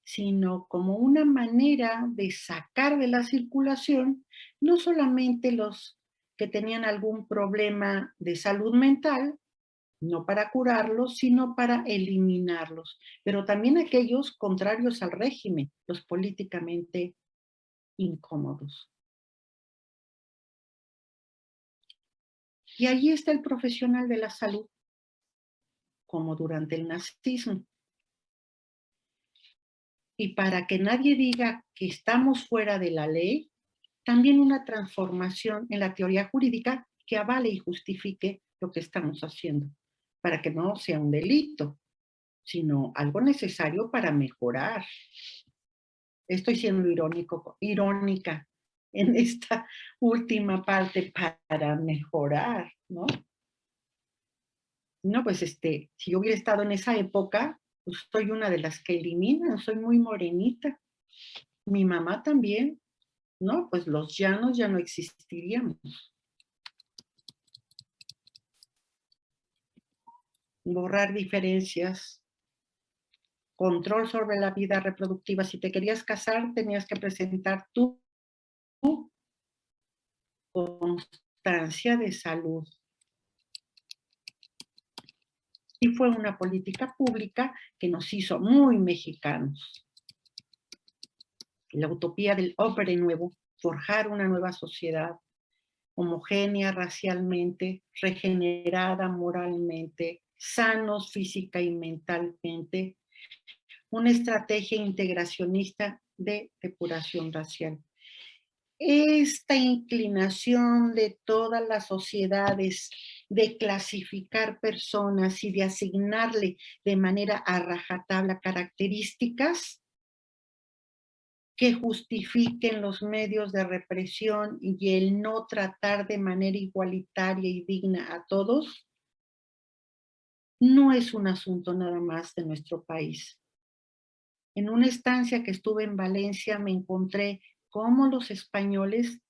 sino como una manera de sacar de la circulación no solamente los que tenían algún problema de salud mental, no para curarlos, sino para eliminarlos, pero también aquellos contrarios al régimen, los políticamente incómodos. Y ahí está el profesional de la salud, como durante el nazismo. Y para que nadie diga que estamos fuera de la ley, también una transformación en la teoría jurídica que avale y justifique lo que estamos haciendo, para que no sea un delito, sino algo necesario para mejorar. Estoy siendo irónica en esta última parte, para mejorar, ¿no? No, pues si yo hubiera estado en esa época, pues soy una de las que eliminan, soy muy morenita. Mi mamá también, ¿no? Pues los llanos ya no existiríamos. Borrar diferencias, control sobre la vida reproductiva. Si te querías casar, tenías que presentar tu constancia de salud. Y fue una política pública que nos hizo muy mexicanos. La utopía del hombre nuevo, forjar una nueva sociedad homogénea racialmente, regenerada moralmente, sanos física y mentalmente, una estrategia integracionista de depuración racial. Esta inclinación de todas las sociedades de clasificar personas y de asignarle de manera a rajatabla características que justifiquen los medios de represión y el no tratar de manera igualitaria y digna a todos, no es un asunto nada más de nuestro país. En una estancia que estuve en Valencia me encontré cómo los españoles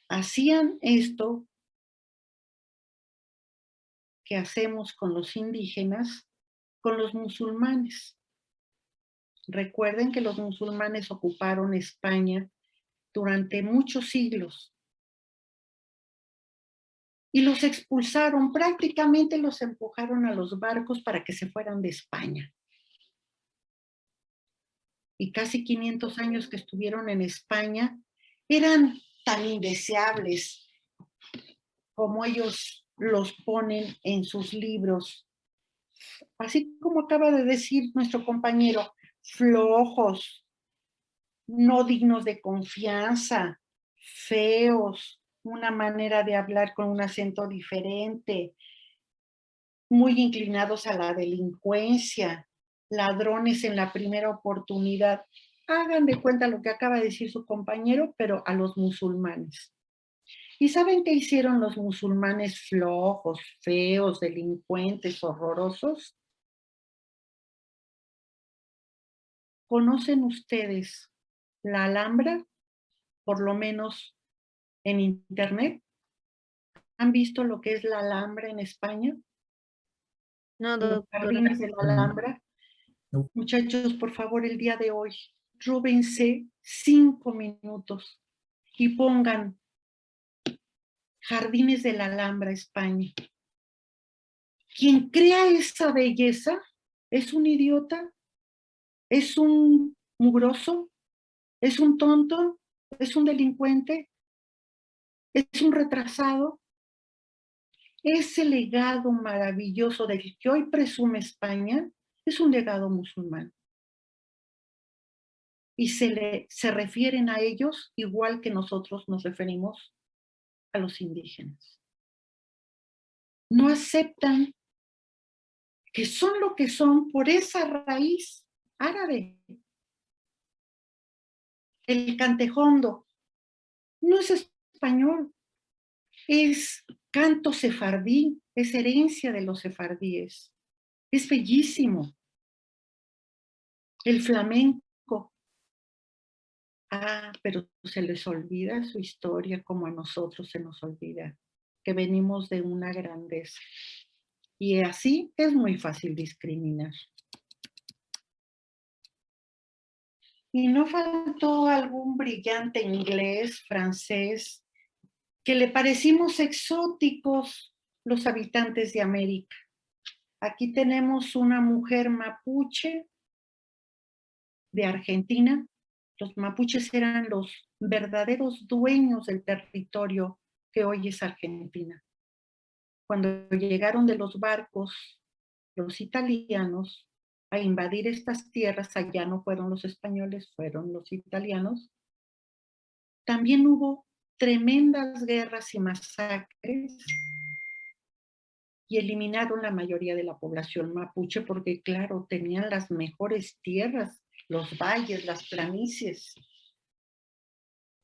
hacían esto que hacemos con los indígenas, con los musulmanes. Recuerden que los musulmanes ocuparon España durante muchos siglos y los expulsaron, prácticamente los empujaron a los barcos para que se fueran de España. Y casi 500 años que estuvieron en España eran tan indeseables como ellos los ponen en sus libros. Así como acaba de decir nuestro compañero, flojos, no dignos de confianza, feos, una manera de hablar con un acento diferente, muy inclinados a la delincuencia, ladrones en la primera oportunidad. Hagan de cuenta lo que acaba de decir su compañero, pero a los musulmanes. ¿Y saben qué hicieron los musulmanes flojos, feos, delincuentes, horrorosos? ¿Conocen ustedes la Alhambra? Por lo menos en internet. ¿Han visto lo que es la Alhambra en España? No, Los doctora. jardines de la Alhambra. No. Muchachos, por favor, el día de hoy, róbense 5 minutos y pongan Jardines de la Alhambra, España. Quien crea esa belleza es un idiota, es un mugroso, es un tonto, es un delincuente, es un retrasado. Ese legado maravilloso del que hoy presume España es un legado musulmán. y se refieren a ellos igual que nosotros nos referimos a los indígenas. No aceptan que son lo que son por esa raíz árabe. El cantejondo no es español, es canto sefardí, es herencia de los sefardíes. Es bellísimo. El flamenco. Pero se les olvida su historia como a nosotros se nos olvida, que venimos de una grandeza. Y así es muy fácil discriminar. Y no faltó algún brillante inglés, francés, que le parecimos exóticos los habitantes de América. Aquí tenemos una mujer mapuche de Argentina. Los mapuches eran los verdaderos dueños del territorio que hoy es Argentina. Cuando llegaron de los barcos los italianos a invadir estas tierras, allá no fueron los españoles, fueron los italianos, también hubo tremendas guerras y masacres y eliminaron la mayoría de la población mapuche porque, claro, tenían las mejores tierras, los valles, las planicies.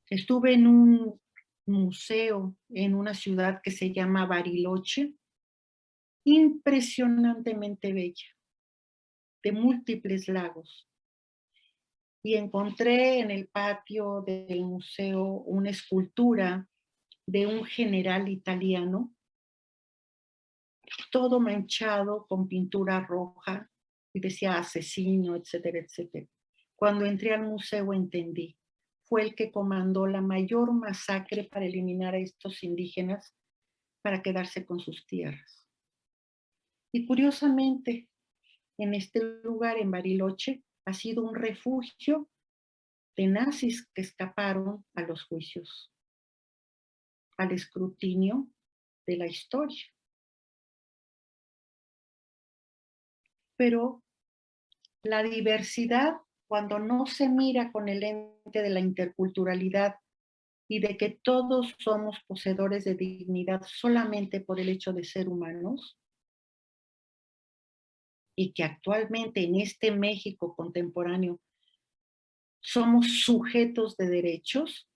Estuve en un museo en una ciudad que se llama Bariloche, impresionantemente bella, de múltiples lagos. Y encontré en el patio del museo una escultura de un general italiano, todo manchado con pintura roja, y decía asesino, etcétera, etcétera. Cuando entré al museo entendí, fue el que comandó la mayor masacre para eliminar a estos indígenas para quedarse con sus tierras. Y curiosamente, en este lugar, en Bariloche, ha sido un refugio de nazis que escaparon a los juicios, al escrutinio de la historia. Pero la diversidad, cuando no se mira con el lente de la interculturalidad y de que todos somos poseedores de dignidad solamente por el hecho de ser humanos, y que actualmente en este México contemporáneo somos sujetos de derechos,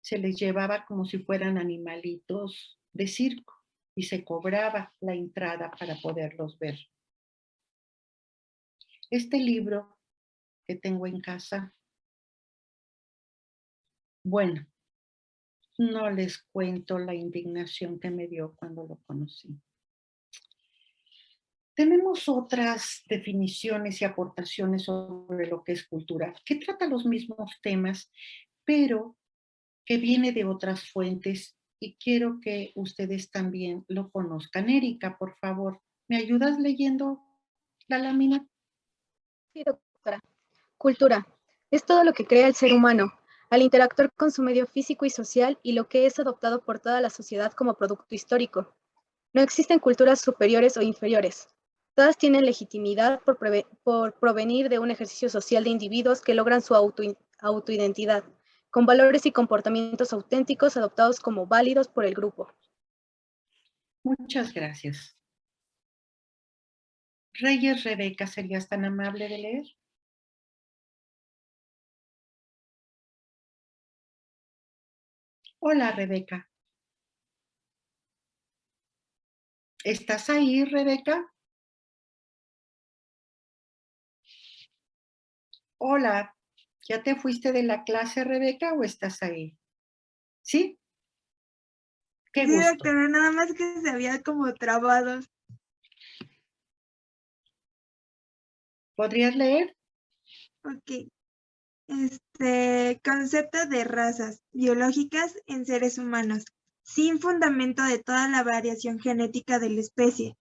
se les llevaba como si fueran animalitos de circo y se cobraba la entrada para poderlos ver. Este libro que tengo en casa, bueno, no les cuento la indignación que me dio cuando lo conocí. Tenemos otras definiciones y aportaciones sobre lo que es cultura, que trata los mismos temas, pero que viene de otras fuentes y quiero que ustedes también lo conozcan. Erika, por favor, ¿me ayudas leyendo la lámina? Sí, doctora. Cultura es todo lo que crea el ser humano al interactuar con su medio físico y social y lo que es adoptado por toda la sociedad como producto histórico. No existen culturas superiores o inferiores. Todas tienen legitimidad por provenir de un ejercicio social de individuos que logran su autoidentidad, con valores y comportamientos auténticos adoptados como válidos por el grupo. Muchas gracias. Reyes Rebeca, ¿serías tan amable de leer? Hola, Rebeca. ¿Estás ahí, Rebeca? Hola, ¿ya te fuiste de la clase, Rebeca, o estás ahí? ¿Sí? Qué Sí, gusto. doctora, nada más que se había como trabado. ¿Podrías leer? Ok. Concepto de razas biológicas en seres humanos, sin fundamento de toda la variación genética de la especie.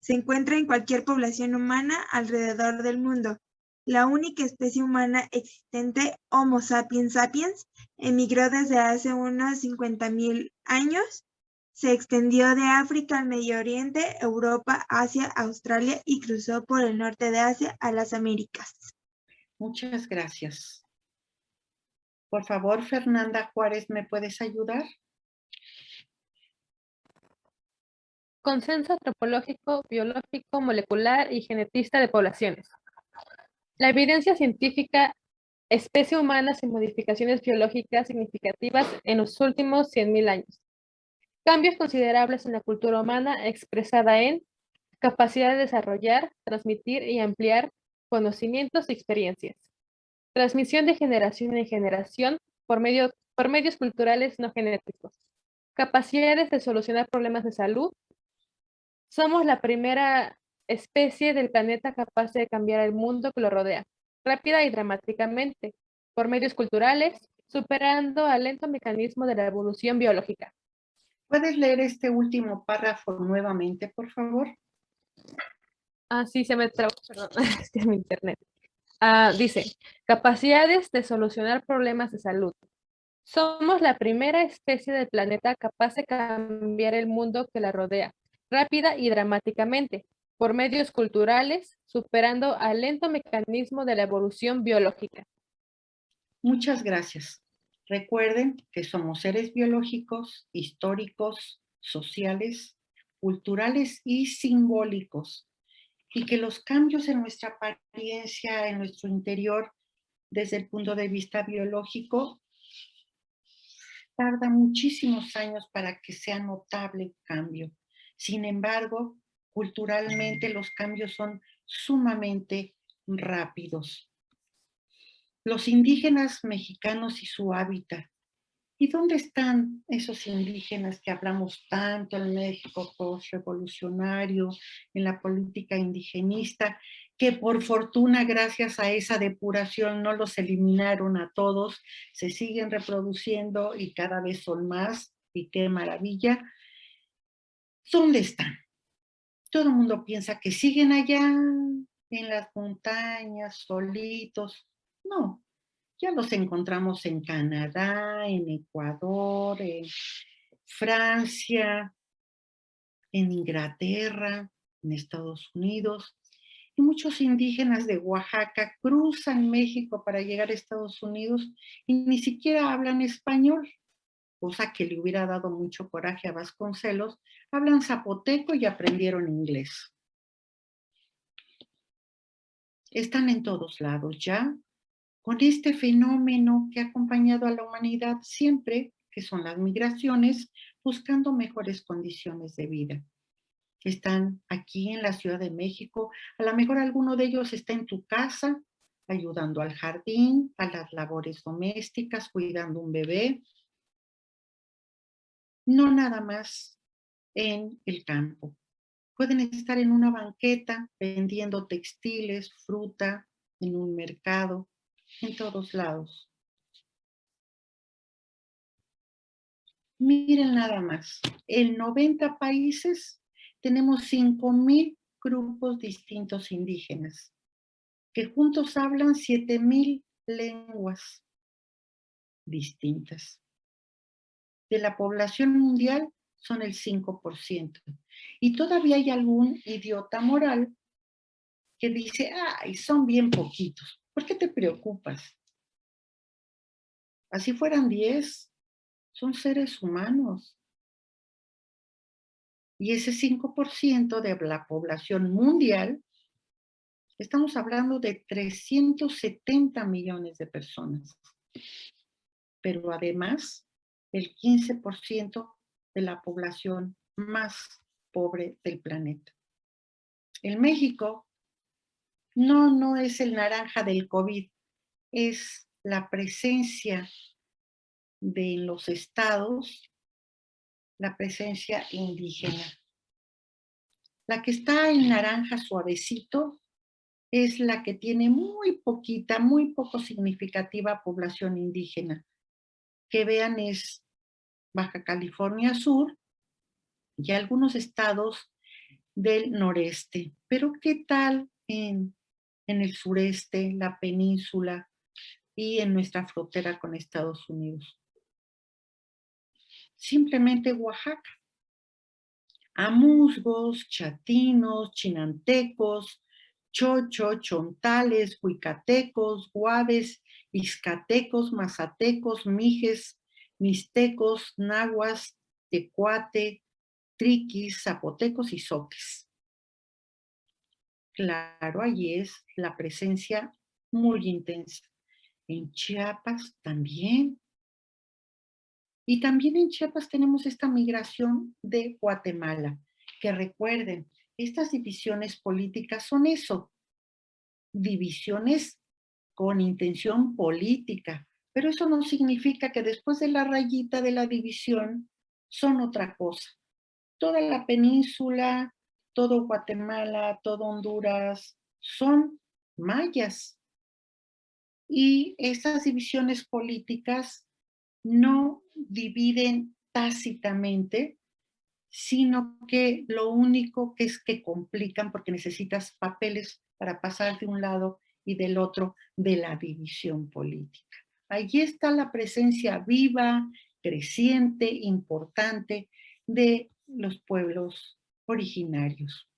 Se encuentra en cualquier población humana alrededor del mundo. La única especie humana existente, Homo sapiens sapiens, emigró desde hace unos 50.000 años. Se extendió de África al Medio Oriente, Europa, Asia, Australia y cruzó por el norte de Asia a las Américas. Muchas gracias. Por favor, Fernanda Juárez, ¿me puedes ayudar? Consenso antropológico, biológico, molecular y genetista de poblaciones. La evidencia científica, especie humana sin modificaciones biológicas significativas en los últimos 100.000 años. Cambios considerables en la cultura humana expresada en capacidad de desarrollar, transmitir y ampliar conocimientos y experiencias. Transmisión de generación en generación por medios culturales no genéticos. Capacidades de solucionar problemas de salud. Somos la primera especie del planeta capaz de cambiar el mundo que lo rodea, rápida y dramáticamente, por medios culturales, superando al lento mecanismo de la evolución biológica. ¿Puedes leer este último párrafo nuevamente, por favor? Sí, se me trabó, perdón, es que es mi internet. Dice, capacidades de solucionar problemas de salud. Somos la primera especie del planeta capaz de cambiar el mundo que la rodea, rápida y dramáticamente, por medios culturales, superando al lento mecanismo de la evolución biológica. Muchas gracias. Recuerden que somos seres biológicos, históricos, sociales, culturales y simbólicos, y que los cambios en nuestra apariencia, en nuestro interior, desde el punto de vista biológico, tarda muchísimos años para que sea notable el cambio. Sin embargo, culturalmente los cambios son sumamente rápidos. Los indígenas mexicanos y su hábitat. ¿Y dónde están esos indígenas que hablamos tanto en México postrevolucionario, en la política indigenista, que por fortuna, gracias a esa depuración, no los eliminaron a todos, se siguen reproduciendo y cada vez son más, y qué maravilla? ¿Dónde están? Todo el mundo piensa que siguen allá en las montañas, solitos. No, ya los encontramos en Canadá, en Ecuador, en Francia, en Inglaterra, en Estados Unidos. Y muchos indígenas de Oaxaca cruzan México para llegar a Estados Unidos y ni siquiera hablan español, cosa que le hubiera dado mucho coraje a Vasconcelos. Hablan zapoteco y aprendieron inglés. Están en todos lados ya, con este fenómeno que ha acompañado a la humanidad siempre, que son las migraciones, buscando mejores condiciones de vida. Están aquí en la Ciudad de México, a lo mejor alguno de ellos está en tu casa, ayudando al jardín, a las labores domésticas, cuidando un bebé. No nada más en el campo. Pueden estar en una banqueta vendiendo textiles, fruta, en un mercado, en todos lados. Miren nada más, en 90 países tenemos 5,000 grupos distintos indígenas, que juntos hablan 7,000 lenguas distintas. De la población mundial son el 5%. Y todavía hay algún idiota moral que dice, ay, son bien poquitos, ¿por qué te preocupas? Así fueran 10, son seres humanos. Y ese 5% de la población mundial, estamos hablando de 370 millones de personas. Pero además, el 15% de la población más pobre del planeta. En México, no es el naranja del COVID, es la presencia de los estados, la presencia indígena. La que está en naranja suavecito es la que tiene muy poquita, muy poco significativa población indígena. Que vean es Baja California Sur y algunos estados del noreste. Pero ¿qué tal en el sureste, la península y en nuestra frontera con Estados Unidos? Simplemente Oaxaca. Amuzgos, chatinos, chinantecos, chocho, chontales, huicatecos, guaves, ixcatecos, mazatecos, mijes, mixtecos, nahuas, tecuate, triquis, zapotecos y zoques. Claro, allí es la presencia muy intensa. En Chiapas también. Y también en Chiapas tenemos esta migración de Guatemala, que recuerden, estas divisiones políticas son eso, divisiones con intención política, pero eso no significa que después de la rayita de la división son otra cosa. Toda la península, todo Guatemala, todo Honduras, son mayas. Y estas divisiones políticas no dividen tácitamente, sino que lo único que es que complican porque necesitas papeles para pasar de un lado y del otro de la división política. Allí está la presencia viva, creciente, importante de los pueblos originarios.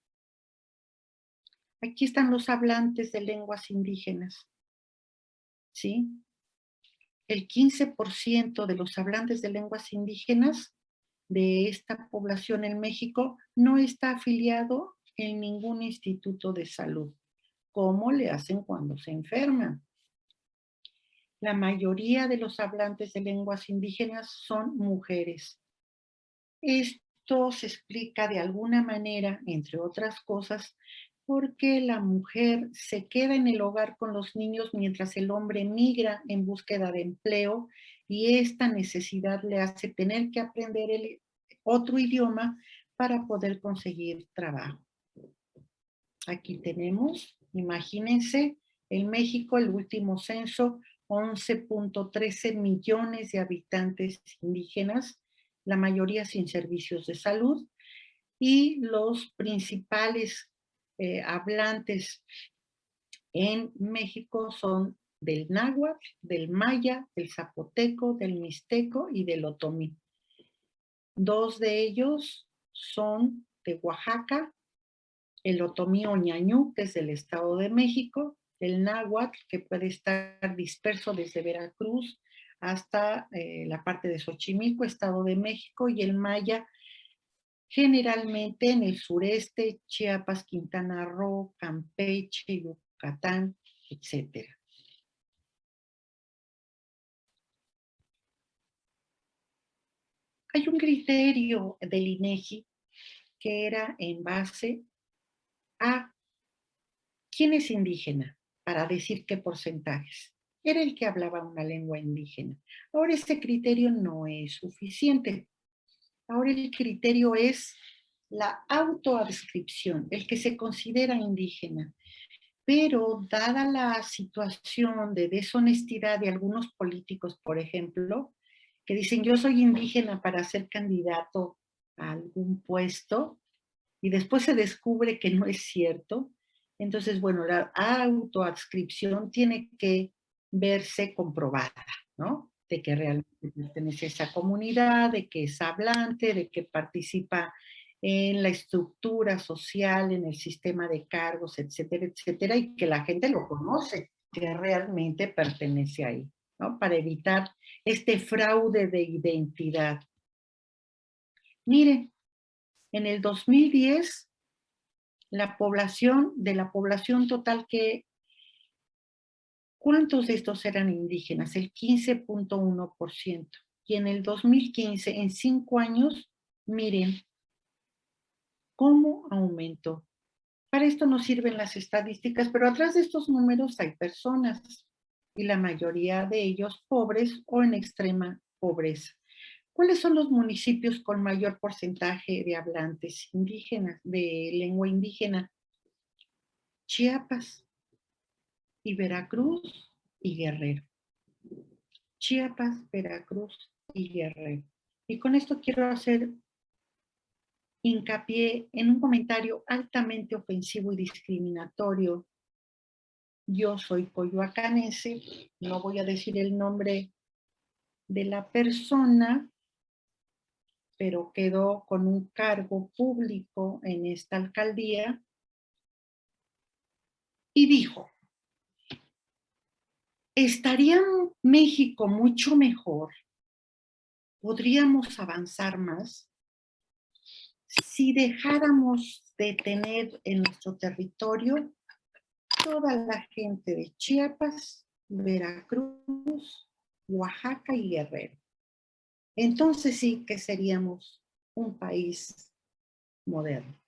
Aquí están los hablantes de lenguas indígenas, ¿sí? El 15% de los hablantes de lenguas indígenas de esta población en México no está afiliado en ningún instituto de salud. ¿Cómo le hacen cuando se enferman? La mayoría de los hablantes de lenguas indígenas son mujeres. Esto se explica de alguna manera, entre otras cosas, porque la mujer se queda en el hogar con los niños mientras el hombre migra en búsqueda de empleo y esta necesidad le hace tener que aprender otro idioma para poder conseguir trabajo. Aquí tenemos, imagínense, en México el último censo, 11.13 millones de habitantes indígenas, la mayoría sin servicios de salud, y los principales hablantes en México son del náhuatl, del maya, del zapoteco, del mixteco y del otomí. 2 de ellos son de Oaxaca, el otomí o ñañú, que es del Estado de México, el náhuatl, que puede estar disperso desde Veracruz hasta la parte de Xochimilco, Estado de México, y el maya, generalmente en el sureste, Chiapas, Quintana Roo, Campeche, Yucatán, etc. Hay un criterio del INEGI que era en base a quién es indígena, para decir qué porcentajes. Era el que hablaba una lengua indígena. Ahora este criterio no es suficiente. Ahora el criterio es la autoadscripción, el que se considera indígena. Pero dada la situación de deshonestidad de algunos políticos, por ejemplo, que dicen yo soy indígena para ser candidato a algún puesto y después se descubre que no es cierto, entonces, bueno, la autoadscripción tiene que verse comprobada, ¿no? De que realmente pertenece a esa comunidad, de que es hablante, de que participa en la estructura social, en el sistema de cargos, etcétera, etcétera, y que la gente lo conoce, que realmente pertenece ahí, ¿no? Para evitar este fraude de identidad. Miren, en el 2010, de la población total ¿cuántos de estos eran indígenas? El 15.1%. Y en el 2015, en 5 años, miren cómo aumentó. Para esto nos sirven las estadísticas, pero atrás de estos números hay personas, y la mayoría de ellos pobres o en extrema pobreza. ¿Cuáles son los municipios con mayor porcentaje de hablantes indígenas, de lengua indígena? Chiapas y Veracruz y Guerrero. Chiapas, Veracruz y Guerrero. Y con esto quiero hacer hincapié en un comentario altamente ofensivo y discriminatorio. Yo soy coyoacanense, no voy a decir el nombre de la persona, pero quedó con un cargo público en esta alcaldía. y dijo, ¿estaría México mucho mejor? ¿Podríamos avanzar más si dejáramos de tener en nuestro territorio toda la gente de Chiapas, Veracruz, Oaxaca y Guerrero? Entonces sí que seríamos un país moderno.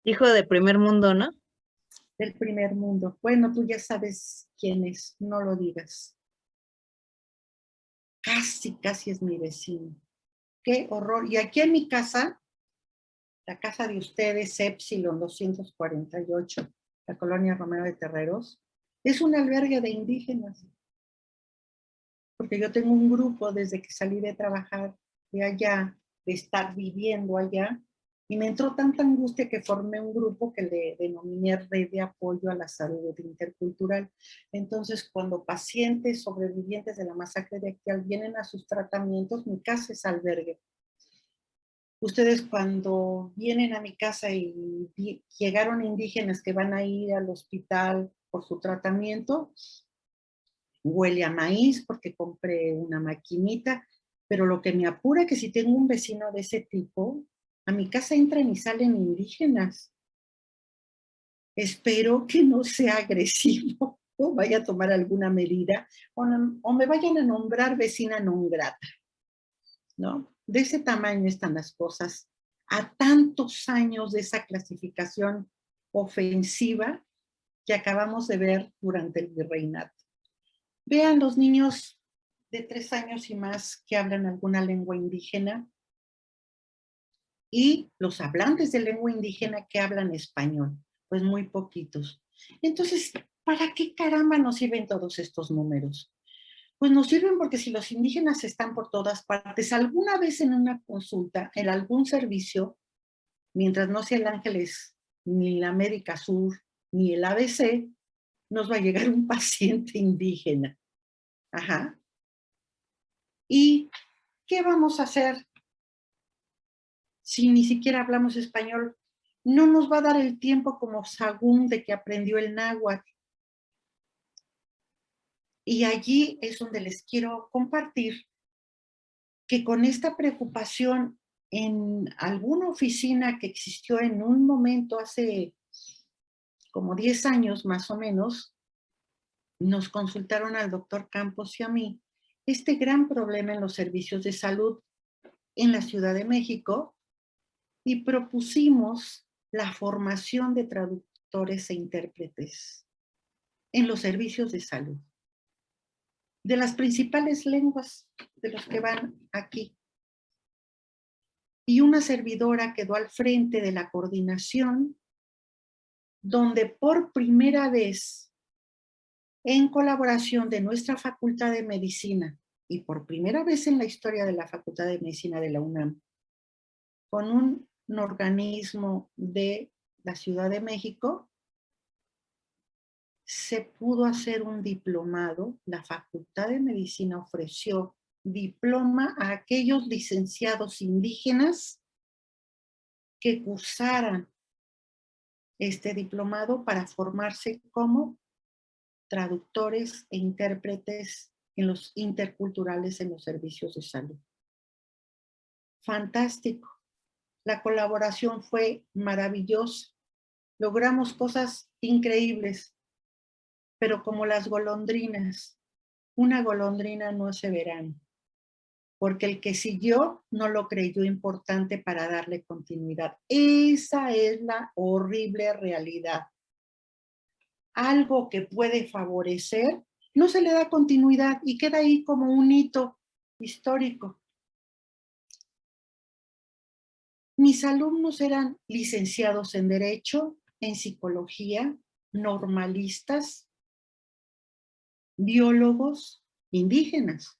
Hijo de primer mundo, ¿no? Del primer mundo. Bueno, tú ya sabes quién es, no lo digas. Casi es mi vecino. Qué horror. Y aquí en mi casa, la casa de ustedes, Epsilon 248, la colonia Romero de Terreros, es un albergue de indígenas. Porque yo tengo un grupo desde que salí de trabajar de allá, de estar viviendo allá, y me entró tanta angustia que formé un grupo que le denominé Red de Apoyo a la Salud Intercultural. Entonces, cuando pacientes sobrevivientes de la masacre de Acteal vienen a sus tratamientos, mi casa es albergue. Ustedes cuando vienen a mi casa y llegaron indígenas que van a ir al hospital por su tratamiento, huele a maíz porque compré una maquinita, pero lo que me apura es que si tengo un vecino de ese tipo, a mi casa entran y salen indígenas. Espero que no sea agresivo o vaya a tomar alguna medida o me vayan a nombrar vecina non grata, ¿no? De ese tamaño están las cosas. A tantos años de esa clasificación ofensiva que acabamos de ver durante el virreinato. Vean los niños de 3 años y más que hablan alguna lengua indígena y los hablantes de lengua indígena que hablan español, pues muy poquitos. Entonces, ¿para qué caramba nos sirven todos estos números? Pues nos sirven porque si los indígenas están por todas partes, alguna vez en una consulta, en algún servicio, mientras no sea el Ángeles, ni la América Sur, ni el ABC, nos va a llegar un paciente indígena. Ajá. ¿Y qué vamos a hacer si ni siquiera hablamos español? No nos va a dar el tiempo como Sagún de que aprendió el náhuatl. Y allí es donde les quiero compartir que con esta preocupación en alguna oficina que existió en un momento hace como 10 años más o menos, nos consultaron al doctor Campos y a mí este gran problema en los servicios de salud en la Ciudad de México y propusimos la formación de traductores e intérpretes en los servicios de salud, de las principales lenguas de los que van aquí. Y una servidora quedó al frente de la coordinación, donde por primera vez, en colaboración de nuestra Facultad de Medicina, y por primera vez en la historia de la Facultad de Medicina de la UNAM, con un organismo de la Ciudad de México, se pudo hacer un diplomado. La Facultad de Medicina ofreció diploma a aquellos licenciados indígenas que cursaran este diplomado para formarse como traductores e intérpretes en los interculturales en los servicios de salud. Fantástico. La colaboración fue maravillosa. Logramos cosas increíbles, pero como las golondrinas, una golondrina no hace verano, porque el que siguió no lo creyó importante para darle continuidad. Esa es la horrible realidad. Algo que puede favorecer, no se le da continuidad y queda ahí como un hito histórico. Mis alumnos eran licenciados en Derecho, en Psicología, normalistas, biólogos, indígenas,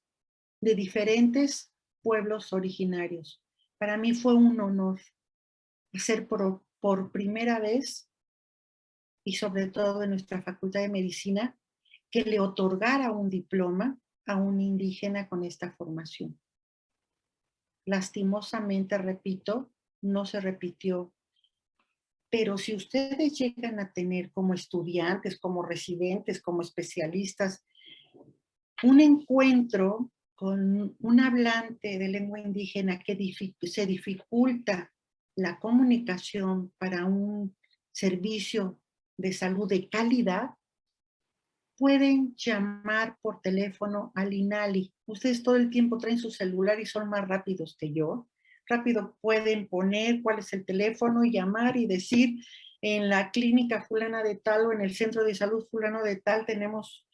de diferentes pueblos originarios. Para mí fue un honor hacer por primera vez, y sobre todo en nuestra Facultad de Medicina, que le otorgara un diploma a un indígena con esta formación. Lastimosamente, repito, no se repitió. Pero si ustedes llegan a tener como estudiantes, como residentes, como especialistas, un encuentro con un hablante de lengua indígena que se dificulta la comunicación para un servicio de salud de calidad, pueden llamar por teléfono al INALI. Ustedes todo el tiempo traen su celular y son más rápidos que yo. Rápido pueden poner cuál es el teléfono y llamar y decir, en la clínica fulana de tal o en el centro de salud fulano de tal tenemos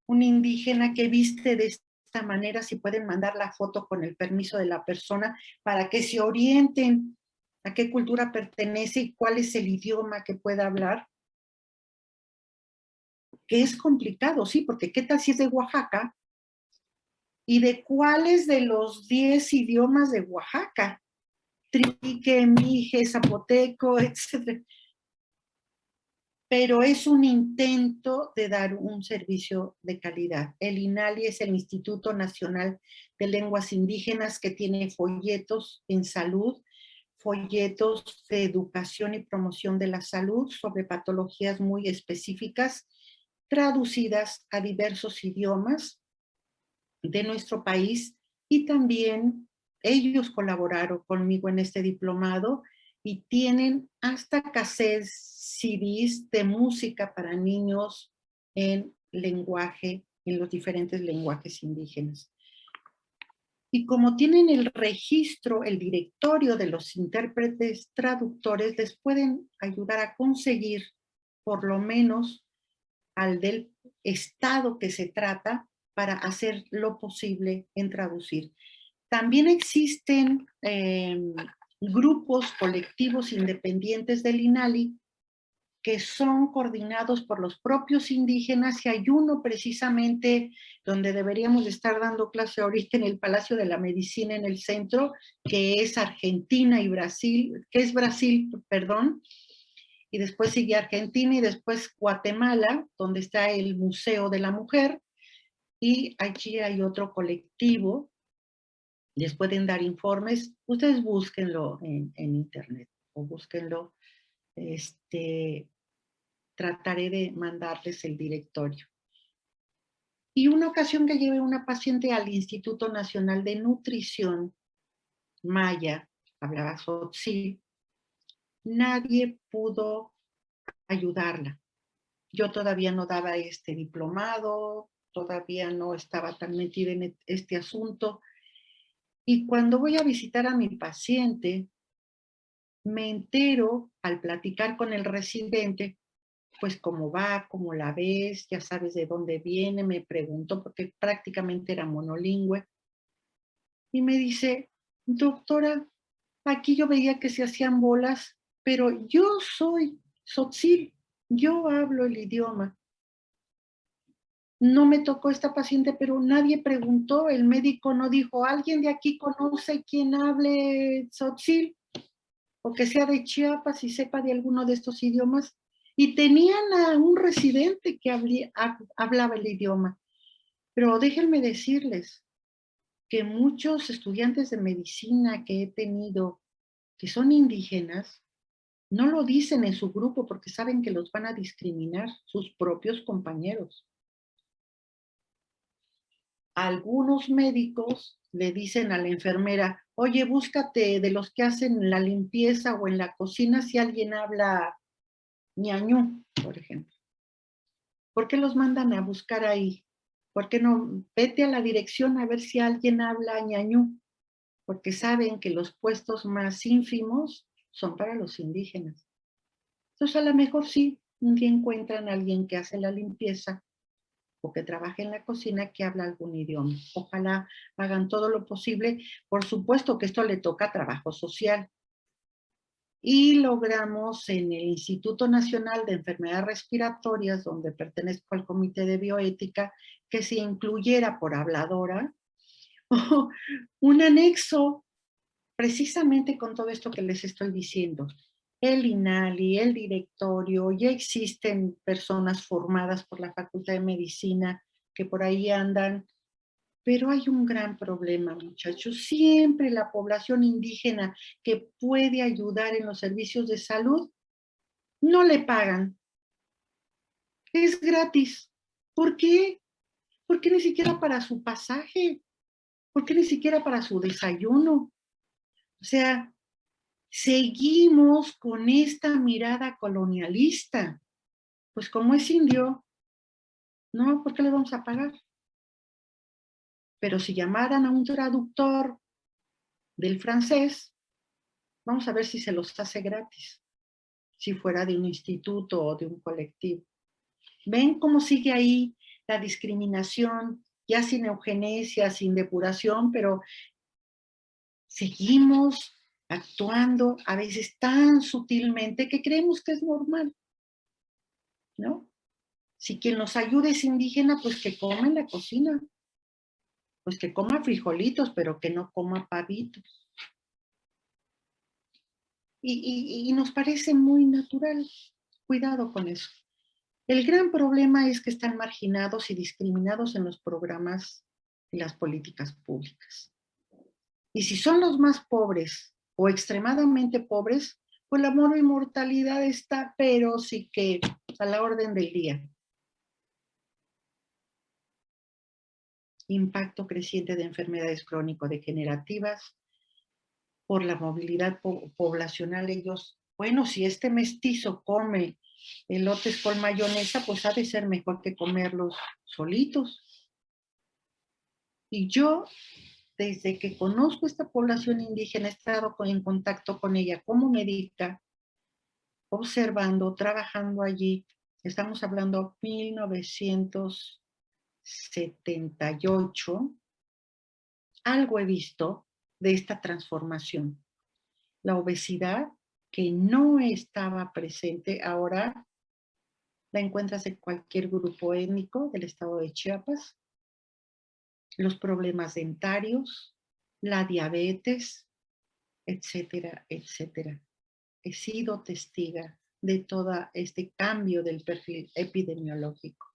un indígena que viste de esta manera, si pueden mandar la foto con el permiso de la persona para que se orienten a qué cultura pertenece y cuál es el idioma que pueda hablar. Que es complicado, sí, porque ¿qué tal si es de Oaxaca? ¿Y de cuáles de los 10 idiomas de Oaxaca? Trique, mije, zapoteco, etc. Pero es un intento de dar un servicio de calidad. El INALI es el Instituto Nacional de Lenguas Indígenas que tiene folletos en salud, folletos de educación y promoción de la salud sobre patologías muy específicas, traducidas a diversos idiomas de nuestro país, y también ellos colaboraron conmigo en este diplomado y tienen hasta cassettes, CDs de música para niños en lenguaje, en los diferentes lenguajes indígenas. Y como tienen el registro, el directorio de los intérpretes traductores, les pueden ayudar a conseguir por lo menos al del estado que se trata para hacer lo posible en traducir. También existen grupos colectivos independientes del INALI que son coordinados por los propios indígenas, y hay uno precisamente donde deberíamos estar dando clase ahorita en el Palacio de la Medicina en el centro, que es Argentina y Brasil, que es Brasil, perdón, y después sigue Argentina y después Guatemala, donde está el Museo de la Mujer, y allí hay otro colectivo, les pueden dar informes, ustedes búsquenlo en internet, o búsquenlo, trataré de mandarles el directorio. Y una ocasión que llevé una paciente al Instituto Nacional de Nutrición, Maya, hablaba Tzotzil, nadie pudo ayudarla. Yo todavía no daba este diplomado, todavía no estaba tan metida en este asunto. Y cuando voy a visitar a mi paciente, me entero al platicar con el residente, pues cómo va, cómo la ves, ya sabes de dónde viene, me preguntó porque prácticamente era monolingüe. Y me dice, doctora, aquí yo veía que se hacían bolas, pero yo soy Tzotzil, yo hablo el idioma. No me tocó esta paciente, pero nadie preguntó, el médico no dijo, ¿alguien de aquí conoce quien hable Tzotzil? O que sea de Chiapas y sepa de alguno de estos idiomas. Y tenían a un residente que hablaba el idioma. Pero déjenme decirles que muchos estudiantes de medicina que he tenido, que son indígenas, no lo dicen en su grupo porque saben que los van a discriminar sus propios compañeros. Algunos médicos le dicen a la enfermera, oye, búscate de los que hacen la limpieza o en la cocina si alguien habla ñañú, por ejemplo. ¿Por qué los mandan a buscar ahí? ¿Por qué no? Vete a la dirección a ver si alguien habla ñañú, porque saben que los puestos más ínfimos son para los indígenas. Entonces a lo mejor sí, un día encuentran a alguien que hace la limpieza o que trabaje en la cocina que habla algún idioma. Ojalá hagan todo lo posible. Por supuesto que esto le toca trabajo social. Y logramos en el Instituto Nacional de Enfermedades Respiratorias, donde pertenezco al Comité de Bioética, que se incluyera por habladora un anexo precisamente con todo esto que les estoy diciendo. El INALI, el directorio, ya existen personas formadas por la Facultad de Medicina que por ahí andan, pero hay un gran problema, muchachos. Siempre la población indígena que puede ayudar en los servicios de salud No le pagan. Es gratis. ¿Por qué? ¿Por qué ni siquiera para su pasaje? ¿Por qué ni siquiera para su desayuno? O sea, seguimos con esta mirada colonialista. Pues como es indio, no, ¿por qué le vamos a pagar? Pero si llamaran a un traductor del francés, vamos a ver si se los hace gratis, si fuera de un instituto o de un colectivo. ¿Ven cómo sigue ahí la discriminación? Ya sin eugenesia, sin depuración, pero seguimos actuando a veces tan sutilmente que creemos que es normal, ¿no? Si quien nos ayuda es indígena, pues que coma en la cocina, pues que coma frijolitos, pero que no coma pavitos. Y nos parece muy natural. Cuidado con eso. El gran problema es que están marginados y discriminados en los programas y las políticas públicas. Y si son los más pobres o extremadamente pobres, pues la monoinmortalidad está, pero sí que a la orden del día. Impacto creciente de enfermedades crónico-degenerativas por la movilidad poblacional. Ellos, bueno, si este mestizo come elotes con mayonesa, pues ha de ser mejor que comerlos solitos. Y yo, desde que conozco esta población indígena, he estado en contacto con ella como médica, observando, trabajando allí. Estamos hablando 1978. Algo he visto de esta transformación. La obesidad, que no estaba presente, ahora la encuentras en cualquier grupo étnico del estado de Chiapas. Los problemas dentarios, la diabetes, etcétera, etcétera. He sido testiga de todo este cambio del perfil epidemiológico.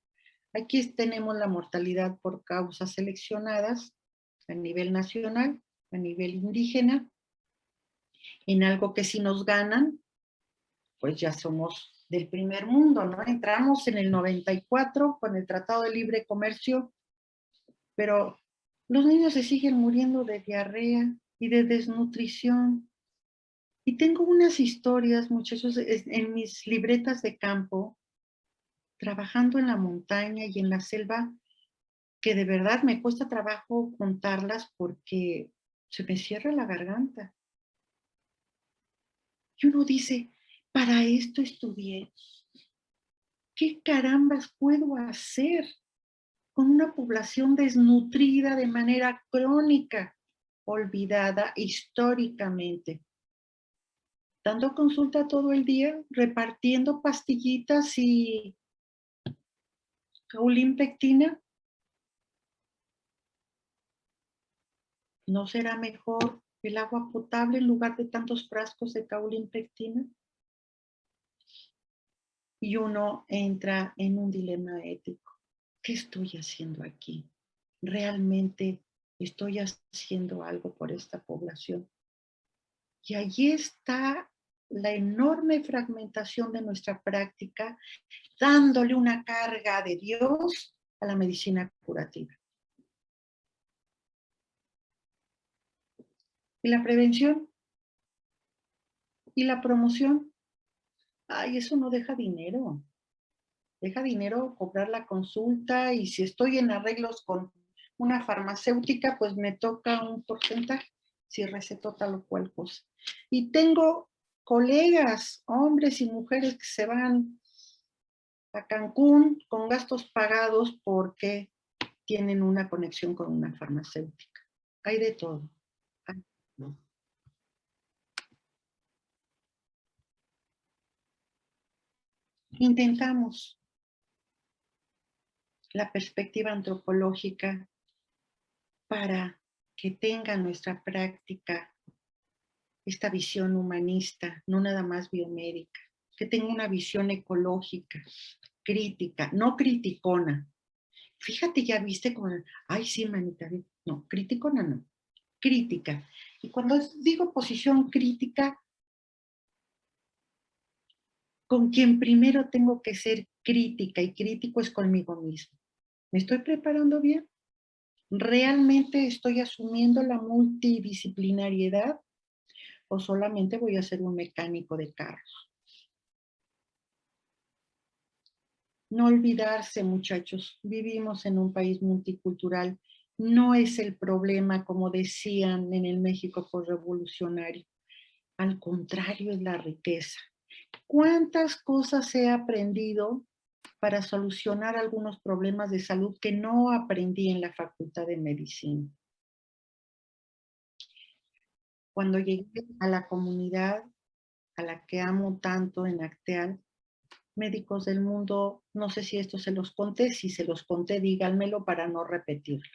Aquí tenemos la mortalidad por causas seleccionadas a nivel nacional, a nivel indígena, en algo que si nos ganan, pues ya somos del primer mundo, ¿no? Entramos en el 94 con el Tratado de Libre Comercio, pero los niños se siguen muriendo de diarrea y de desnutrición. Y tengo unas historias, muchachos, en mis libretas de campo, trabajando en la montaña y en la selva, que de verdad me cuesta trabajo contarlas porque se me cierra la garganta. Y uno dice, para esto estudié. ¿Qué carambas puedo hacer con una población desnutrida de manera crónica, olvidada históricamente? Dando consulta todo el día, repartiendo pastillitas y caulimpectina. ¿No será mejor el agua potable en lugar de tantos frascos de caulimpectina? Y uno entra en un dilema ético. ¿Qué estoy haciendo aquí? ¿Realmente estoy haciendo algo por esta población? Y allí está la enorme fragmentación de nuestra práctica, dándole una carga de Dios a la medicina curativa. ¿Y la prevención? ¿Y la promoción? Ay, eso no deja dinero. Deja dinero cobrar la consulta, y si estoy en arreglos con una farmacéutica, pues me toca un porcentaje si receto tal o cual cosa. Y tengo colegas, hombres y mujeres, que se van a Cancún con gastos pagados porque tienen una conexión con una farmacéutica. Hay de todo. ¿No? Intentamos la perspectiva antropológica para que tenga nuestra práctica esta visión humanista, no nada más biomédica, que tenga una visión ecológica, crítica, no criticona. Fíjate, ya viste como, ay sí, manita, no, criticona no, crítica. Y cuando digo posición crítica, con quien primero tengo que ser crítica, y crítico es conmigo mismo. ¿Me estoy preparando bien? ¿Realmente estoy asumiendo la multidisciplinariedad o solamente voy a ser un mecánico de carros? No olvidarse, muchachos, vivimos en un país multicultural. No es el problema, como decían en el México posrevolucionario. Al contrario, es la riqueza. ¿Cuántas cosas he aprendido para solucionar algunos problemas de salud que no aprendí en la Facultad de Medicina? Cuando llegué a la comunidad a la que amo tanto en Acteal, Médicos del Mundo, no sé si esto se los conté, si se los conté, díganmelo para no repetirlo.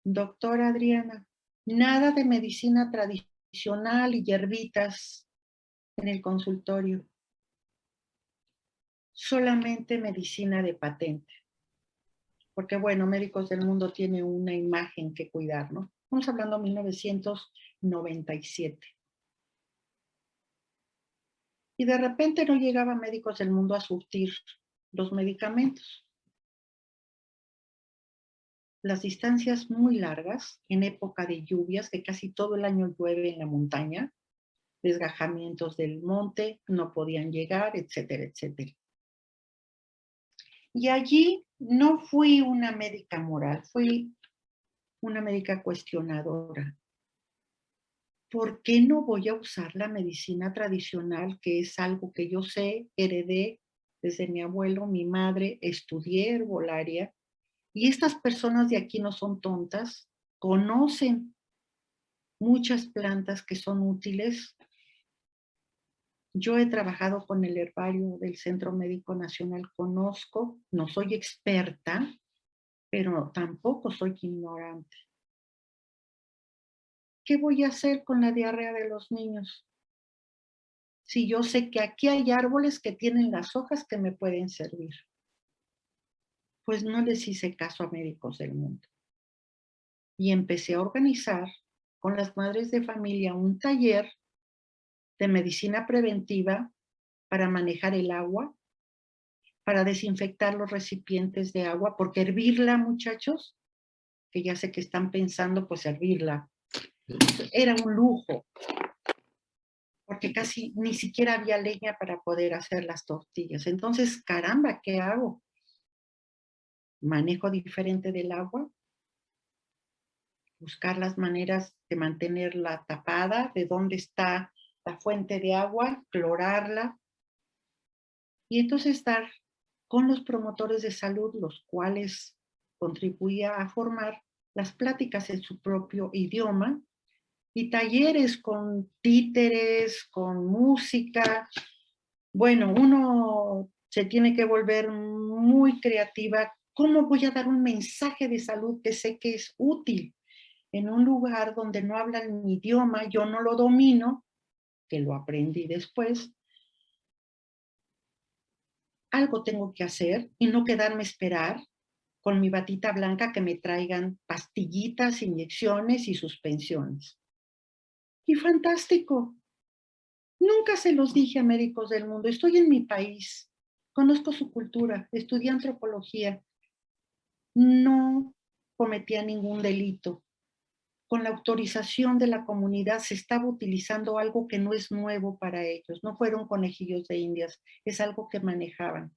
Doctora Adriana, nada de medicina tradicional y hierbitas en el consultorio. Solamente medicina de patente. Porque bueno, Médicos del Mundo tiene una imagen que cuidar, ¿no? Estamos hablando de 1997. Y de repente no llegaban Médicos del Mundo a surtir los medicamentos. Las distancias muy largas, en época de lluvias, que casi todo el año llueve en la montaña, desgajamientos del monte, no podían llegar, etcétera, etcétera. Y allí no fui una médica moral, fui una médica cuestionadora. ¿Por qué no voy a usar la medicina tradicional, que es algo que yo sé, heredé desde mi abuelo, mi madre, estudié herbolaria? Y estas personas de aquí no son tontas, conocen muchas plantas que son útiles. Yo he trabajado con el herbario del Centro Médico Nacional, conozco, no soy experta, pero tampoco soy ignorante. ¿Qué voy a hacer con la diarrea de los niños? Si yo sé que aquí hay árboles que tienen las hojas que me pueden servir. Pues no les hice caso a Médicos del Mundo. Y empecé a organizar con las madres de familia un taller de medicina preventiva para manejar el agua, para desinfectar los recipientes de agua, porque hervirla, muchachos, que ya sé que están pensando, pues hervirla, era un lujo, porque casi ni siquiera había leña para poder hacer las tortillas. Entonces, caramba, ¿qué hago? Manejo diferente del agua, buscar las maneras de mantenerla tapada, de dónde está la fuente de agua, clorarla, y entonces estar con los promotores de salud, los cuales contribuía a formar las pláticas en su propio idioma, y talleres con títeres, con música. Bueno, uno se tiene que volver muy creativa. ¿Cómo voy a dar un mensaje de salud que sé que es útil en un lugar donde no hablan mi idioma, yo no lo domino, que lo aprendí después? Algo tengo que hacer y no quedarme a esperar con mi batita blanca que me traigan pastillitas, inyecciones y suspensiones. Y fantástico. Nunca se los dije a Médicos del Mundo. Estoy en mi país, conozco su cultura, estudié antropología. No cometía ningún delito. Con la autorización de la comunidad se estaba utilizando algo que no es nuevo para ellos. No fueron conejillos de indias, es algo que manejaban.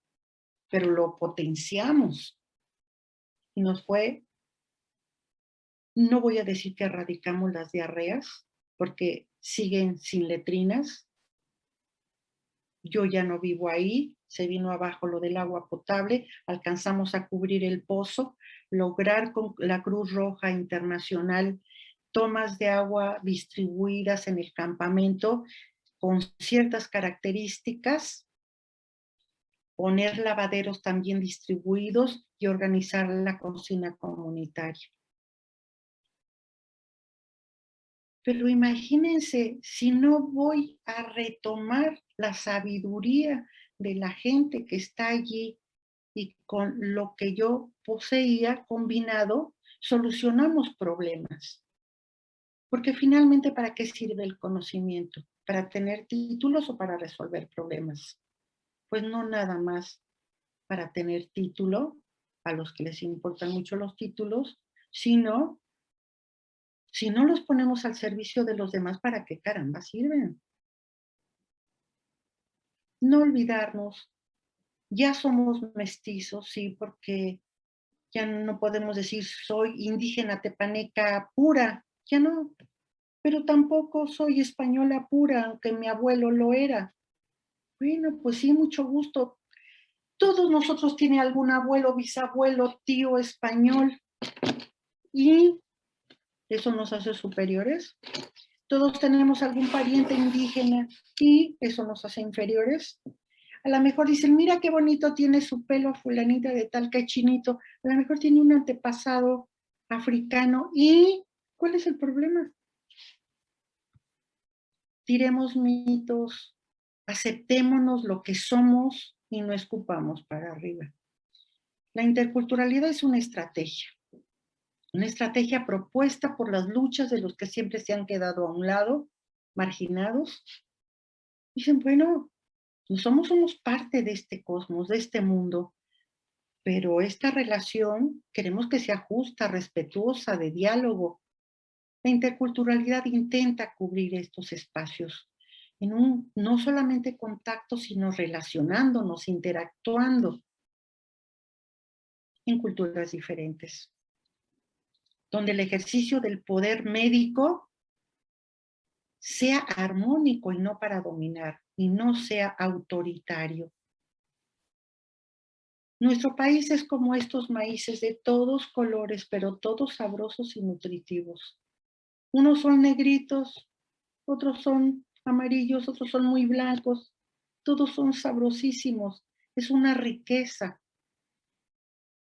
Pero lo potenciamos. Y nos fue, no voy a decir que erradicamos las diarreas, porque siguen sin letrinas. Yo ya no vivo ahí, se vino abajo lo del agua potable, alcanzamos a cubrir el pozo, lograr con la Cruz Roja Internacional tomas de agua distribuidas en el campamento con ciertas características, poner lavaderos también distribuidos y organizar la cocina comunitaria. Pero imagínense, si no voy a retomar la sabiduría de la gente que está allí y con lo que yo poseía combinado, solucionamos problemas. Porque finalmente, ¿para qué sirve el conocimiento? ¿Para tener títulos o para resolver problemas? Pues no nada más para tener título, a los que les importan mucho los títulos, sino si no los ponemos al servicio de los demás, ¿para qué caramba sirven? No olvidarnos, ya somos mestizos, sí, porque ya no podemos decir soy indígena tepaneca pura, ya no, pero tampoco soy española pura, aunque mi abuelo lo era. Bueno, pues sí, mucho gusto. Todos nosotros tienen algún abuelo, bisabuelo, tío español, y eso nos hace superiores. Todos tenemos algún pariente indígena y eso nos hace inferiores. A lo mejor dicen, mira qué bonito tiene su pelo fulanita de tal que chinito. A lo mejor tiene un antepasado africano. ¿Y cuál es el problema? Tiremos mitos, aceptémonos lo que somos y no escupamos para arriba. La interculturalidad es una estrategia propuesta por las luchas de los que siempre se han quedado a un lado, marginados. Dicen, bueno, somos parte de este cosmos, de este mundo, pero esta relación queremos que sea justa, respetuosa, de diálogo. La interculturalidad intenta cubrir estos espacios en un no solamente contacto, sino relacionándonos, interactuando en culturas diferentes, donde el ejercicio del poder médico sea armónico y no para dominar, y no sea autoritario. Nuestro país es como estos maíces de todos colores, pero todos sabrosos y nutritivos. Unos son negritos, otros son amarillos, otros son muy blancos. Todos son sabrosísimos. Es una riqueza.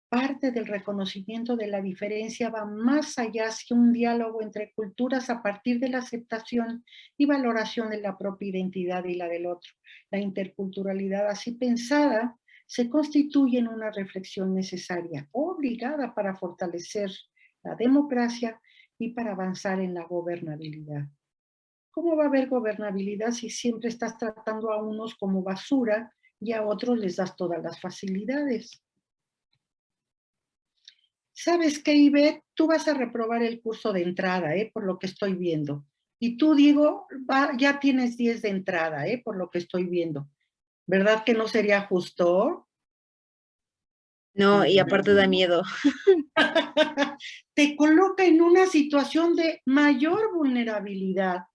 Parte del reconocimiento de la diferencia va más allá hacia un diálogo entre culturas a partir de la aceptación y valoración de la propia identidad y la del otro. La interculturalidad así pensada se constituye en una reflexión necesaria, obligada para fortalecer la democracia y para avanzar en la gobernabilidad. ¿Cómo va a haber gobernabilidad si siempre estás tratando a unos como basura y a otros les das todas las facilidades? ¿Sabes qué, Ivette? Tú vas a reprobar el curso de entrada, por lo que estoy viendo. Y tú, Diego, ya tienes 10 de entrada, por lo que estoy viendo. ¿Verdad que no sería justo? No, y aparte da miedo. Te coloca en una situación de mayor vulnerabilidad.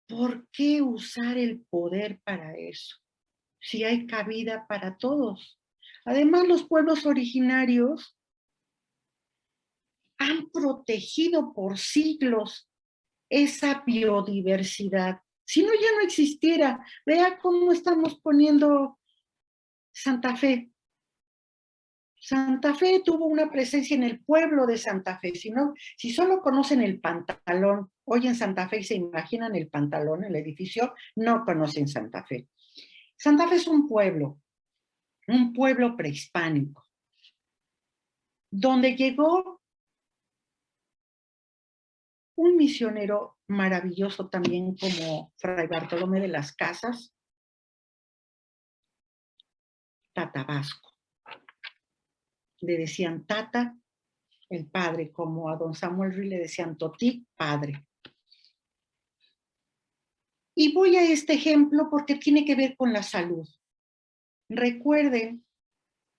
¿Por qué usar el poder para eso? Si hay cabida para todos. Además, los pueblos originarios han protegido por siglos esa biodiversidad. Si no, ya no existiera. Vea cómo estamos poniendo Santa Fe. Santa Fe tuvo una presencia en el pueblo de Santa Fe. Si solo conocen el pantalón, oyen Santa Fe y se imaginan el pantalón, el edificio, no conocen Santa Fe. Santa Fe es un pueblo prehispánico, donde llegó un misionero maravilloso también como Fray Bartolomé de las Casas, Tatabasco. Le decían Tata, el padre, como a don Samuel Ruiz le decían Totic, padre. Y voy a este ejemplo porque tiene que ver con la salud. Recuerden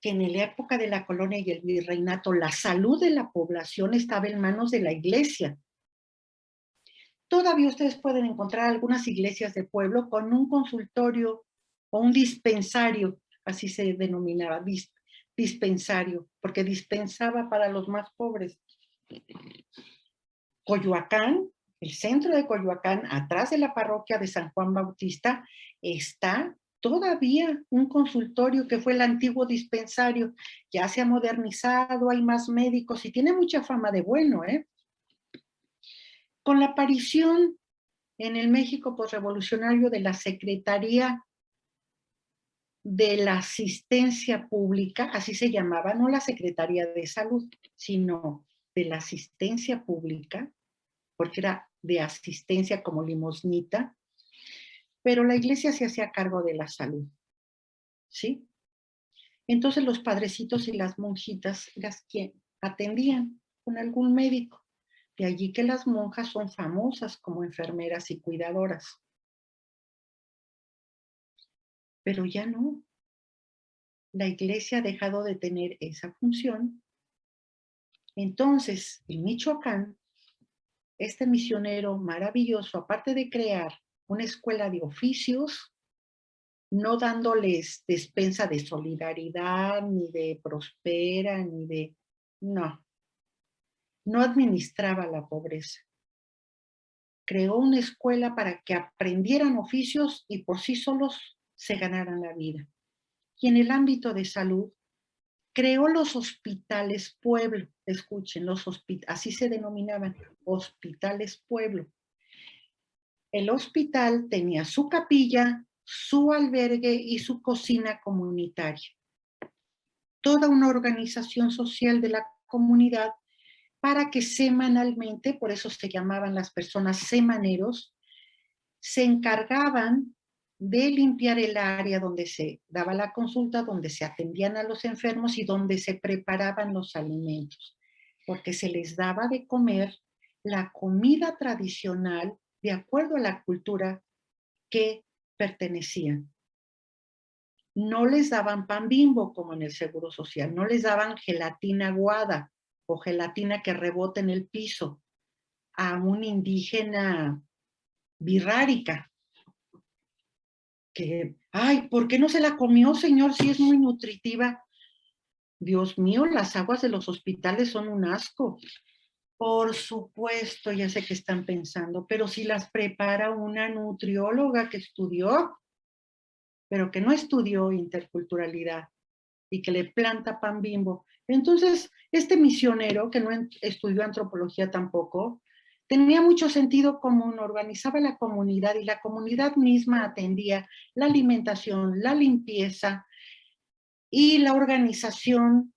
que en la época de la colonia y el virreinato, la salud de la población estaba en manos de la iglesia. Todavía ustedes pueden encontrar algunas iglesias de pueblo con un consultorio o un dispensario, así se denominaba, dispensario, porque dispensaba para los más pobres. Coyoacán, el centro de Coyoacán, atrás de la parroquia de San Juan Bautista, está todavía un consultorio que fue el antiguo dispensario. Ya se ha modernizado, hay más médicos y tiene mucha fama de bueno, Con la aparición en el México posrevolucionario de la Secretaría de la Asistencia Pública, así se llamaba, no la Secretaría de Salud, sino de la asistencia pública, porque era de asistencia como limosnita, pero la iglesia se hacía cargo de la salud, ¿sí? Entonces los padrecitos y las monjitas las que atendían con algún médico. De allí que las monjas son famosas como enfermeras y cuidadoras. Pero ya no. La iglesia ha dejado de tener esa función. Entonces, en Michoacán, este misionero maravilloso, aparte de crear una escuela de oficios, no dándoles despensa de solidaridad, ni de prospera, ni de... No administraba la pobreza. Creó una escuela para que aprendieran oficios y por sí solos se ganaran la vida. Y en el ámbito de salud, creó los hospitales pueblo. Escuchen, así se denominaban, hospitales pueblo. El hospital tenía su capilla, su albergue y su cocina comunitaria. Toda una organización social de la comunidad para que semanalmente, por eso se llamaban las personas semaneros, se encargaban de limpiar el área donde se daba la consulta, donde se atendían a los enfermos y donde se preparaban los alimentos, porque se les daba de comer la comida tradicional de acuerdo a la cultura que pertenecían. No les daban pan Bimbo como en el Seguro Social, no les daban gelatina aguada o gelatina que rebota en el piso a un indígena birrárica. Que, ay, ¿por qué no se la comió, señor, si es muy nutritiva? Dios mío, las aguas de los hospitales son un asco. Por supuesto, ya sé que están pensando, pero si las prepara una nutrióloga que estudió, pero que no estudió interculturalidad y que le planta pan Bimbo. Entonces, este misionero, que no estudió antropología tampoco, tenía mucho sentido común, organizaba la comunidad y la comunidad misma atendía la alimentación, la limpieza y la organización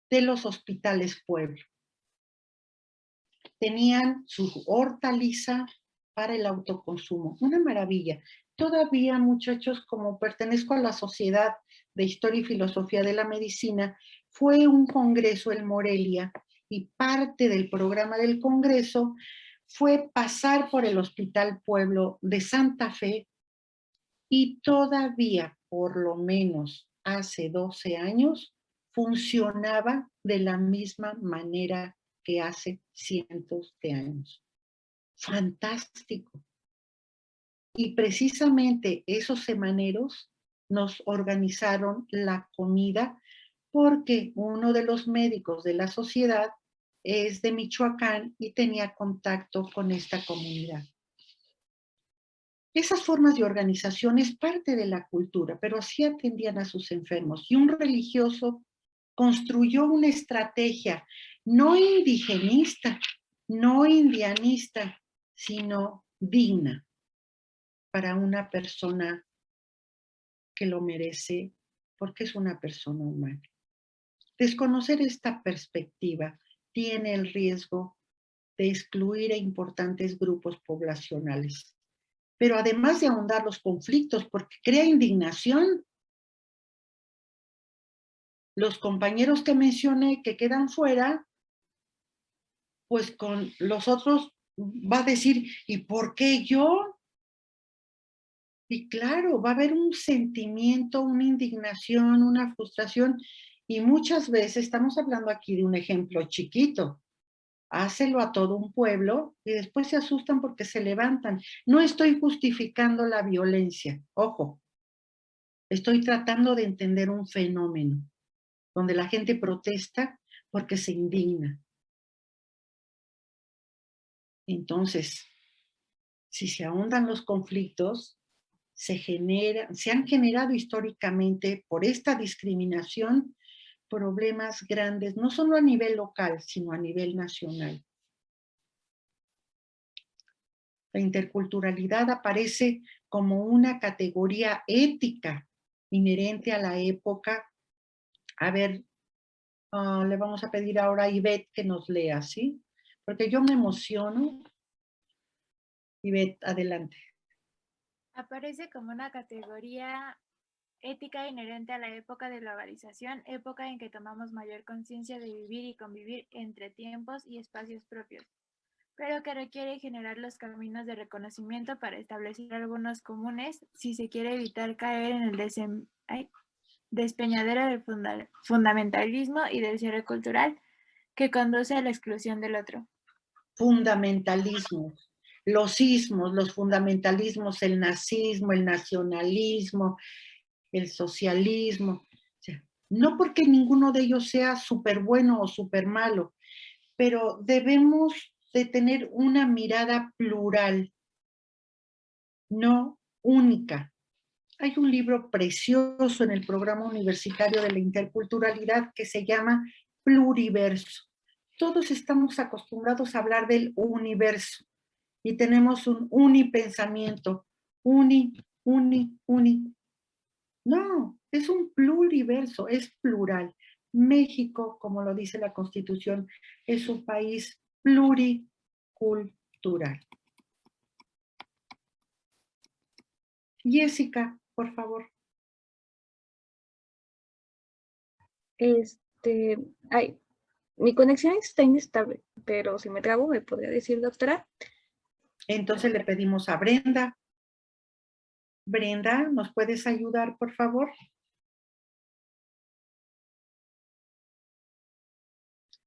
de los hospitales pueblo. Tenían su hortaliza para el autoconsumo, una maravilla. Todavía, muchachos, como pertenezco a la Sociedad de Historia y Filosofía de la Medicina, fue un congreso en Morelia y parte del programa del congreso fue pasar por el Hospital Pueblo de Santa Fe y todavía, por lo menos hace 12 años, funcionaba de la misma manera que hace cientos de años. Fantástico. Y precisamente esos semaneros nos organizaron la comida porque uno de los médicos de la sociedad es de Michoacán y tenía contacto con esta comunidad. Esas formas de organización es parte de la cultura, pero así atendían a sus enfermos. Y un religioso construyó una estrategia no indigenista, no indianista, sino digna para una persona que lo merece porque es una persona humana. Desconocer esta perspectiva tiene el riesgo de excluir a importantes grupos poblacionales, pero además de ahondar los conflictos, porque crea indignación. Los compañeros que mencioné que quedan fuera, pues con los otros va a decir, ¿y por qué yo? Y claro, va a haber un sentimiento, una indignación, una frustración, y muchas veces, estamos hablando aquí de un ejemplo chiquito, hácelo a todo un pueblo y después se asustan porque se levantan. No estoy justificando la violencia, ojo, estoy tratando de entender un fenómeno donde la gente protesta porque se indigna. Entonces, si se ahondan los conflictos, se han generado históricamente por esta discriminación problemas grandes, no solo a nivel local, sino a nivel nacional. La interculturalidad aparece como una categoría ética inherente a la época. A ver, Le vamos a pedir ahora a Ivette que nos lea, ¿sí? Porque yo me emociono. Ivette, adelante. Aparece como una categoría ética inherente a la época de globalización, época en que tomamos mayor conciencia de vivir y convivir entre tiempos y espacios propios, pero que requiere generar los caminos de reconocimiento para establecer algunos comunes si se quiere evitar caer en el despeñadero del fundamentalismo y del cierre cultural que conduce a la exclusión del otro. Fundamentalismos, los ismos, los fundamentalismos, el nazismo, el nacionalismo, el socialismo. O sea, no porque ninguno de ellos sea súper bueno o súper malo, pero debemos de tener una mirada plural, no única. Hay un libro precioso en el programa universitario de la interculturalidad que se llama Pluriverso. Todos estamos acostumbrados a hablar del universo y tenemos un unipensamiento, uni. No, es un pluriverso, es plural. México, como lo dice la Constitución, es un país pluricultural. Jessica, por favor. Mi conexión está inestable, pero si me trabo, ¿me podría decir, doctora? Entonces le pedimos a Brenda. Brenda, ¿nos puedes ayudar, por favor?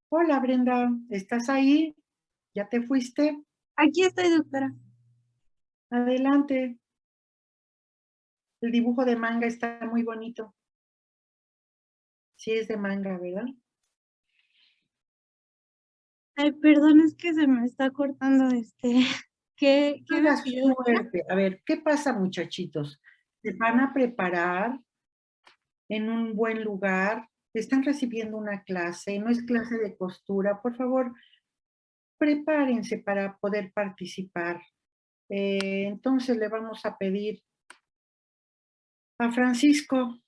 Hola, Brenda, ¿estás ahí? ¿Ya te fuiste? Aquí estoy, doctora. Adelante. El dibujo de manga está muy bonito. Sí es de manga, ¿verdad? Ay, perdón, es que se me está cortando ¿Qué No me hagas pidió, doctora? fuerte. A ver, ¿qué pasa, muchachitos? ¿Se van a preparar en un buen lugar? ¿Están recibiendo una clase? ¿No es clase de costura? Por favor, prepárense para poder participar. Entonces le vamos a pedir a Francisco.